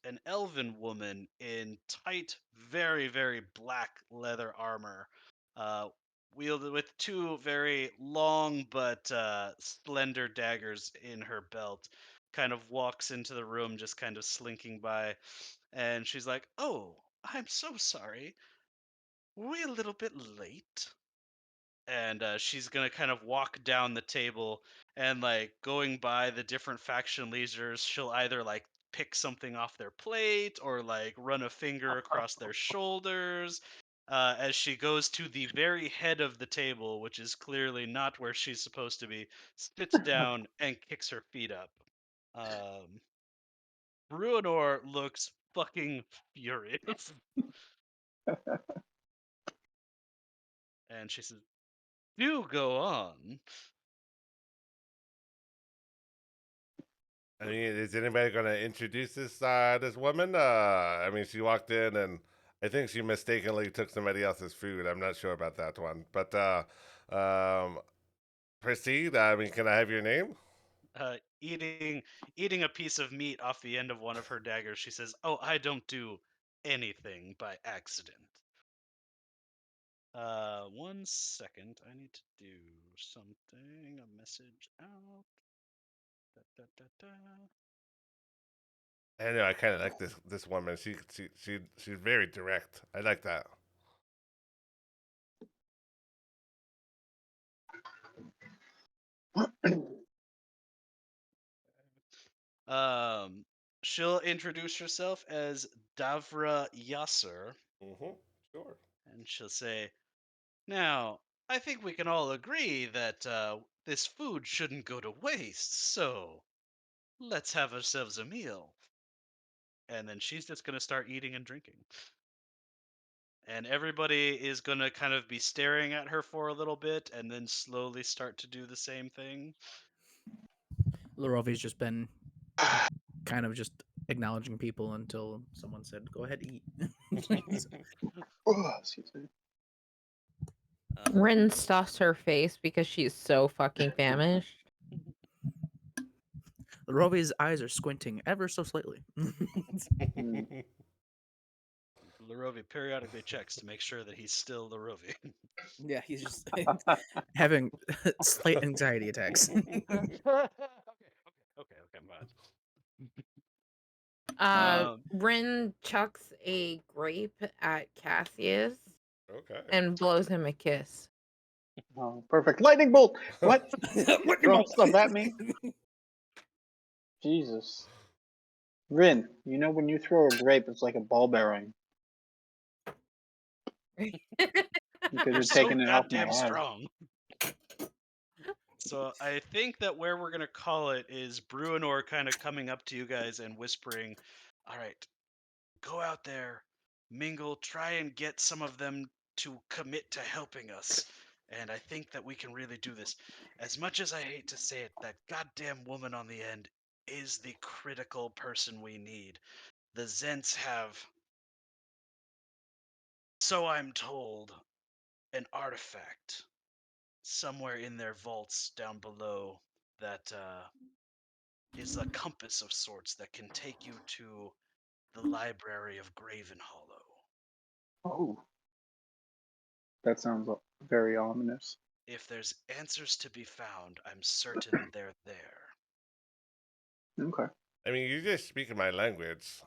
an elven woman in tight, very, very black leather armor, uh, wielded with two very long but slender daggers in her belt, kind of walks into the room, just kind of slinking by, and she's like, "Oh, I'm so sorry. Were we a little bit late?" And she's gonna kind of walk down the table, and like going by the different faction leaders, she'll either like pick something off their plate or like run a finger across their shoulders, as she goes to the very head of the table, which is clearly not where she's supposed to be, sits down and kicks her feet up. um Bruenor looks fucking furious. And she says, "Do go on." I mean, is anybody going to introduce this woman? I mean, she walked in, and I think she mistakenly took somebody else's food. I'm not sure about that one, but um, proceed. I mean, can I have your name? Eating a piece of meat off the end of one of her daggers, she says, "Oh, I don't do anything by accident." 1 second. I need to do something. A message out. Da, da, da, da. I know. I kind of like this woman. She's very direct. I like that. Um, she'll introduce herself as Davra Yasser, Sure. and she'll say, "Now, I think we can all agree that this food shouldn't go to waste, so let's have ourselves a meal." And then she's just going to start eating and drinking. And everybody is going to kind of be staring at her for a little bit and then slowly start to do the same thing. Larovi's just been kind of just acknowledging people until someone said, "Go ahead, eat." Oh, excuse me. Rin stuffs her face because she's so fucking famished. Larovi's eyes are squinting ever so slightly. Larovi periodically checks to make sure that he's still Larovi. Yeah, he's just having slight anxiety attacks. okay, I'm fine. Rin chucks a grape at Cassius Okay. and blows him a kiss. Oh, perfect. Lightning bolt. What? What Throwing stuff at me? Jesus. Rin, you know when you throw a grape, it's like a ball bearing because you're so taking it off my goddamn head. strong. So I think that where we're gonna call it is Bruinor kind of coming up to you guys and whispering, "All right, go out there, mingle, try and get some of them to commit to helping us. And I think that we can really do this. As much as I hate to say it, that goddamn woman on the end is the critical person we need. The Zents have, so I'm told, an artifact somewhere in their vaults down below that is a compass of sorts that can take you to the library of Graven Hollow. Oh, that sounds very ominous. If there's answers to be found, I'm certain they're there. Okay. I mean, you just speak my language.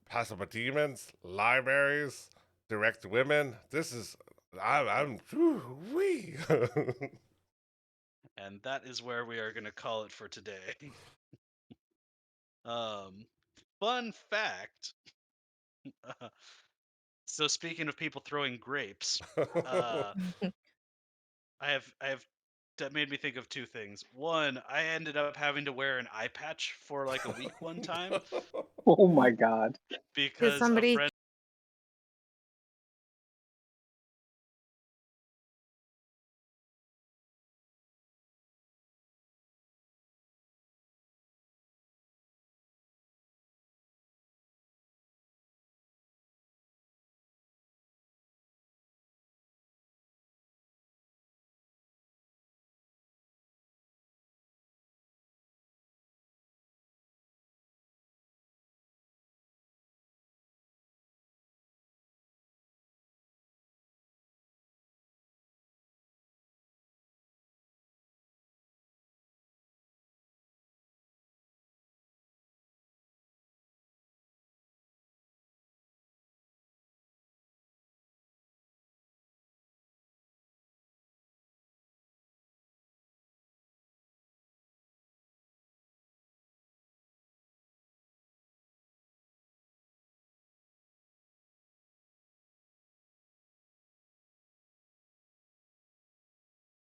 Possible demons, libraries, direct women. This is, I'm, wee. And that is where we are going to call it for today. Fun fact. So speaking of people throwing grapes, that made me think of two things. One, I ended up having to wear an eye patch for like a week one time Oh my God. because a somebody friend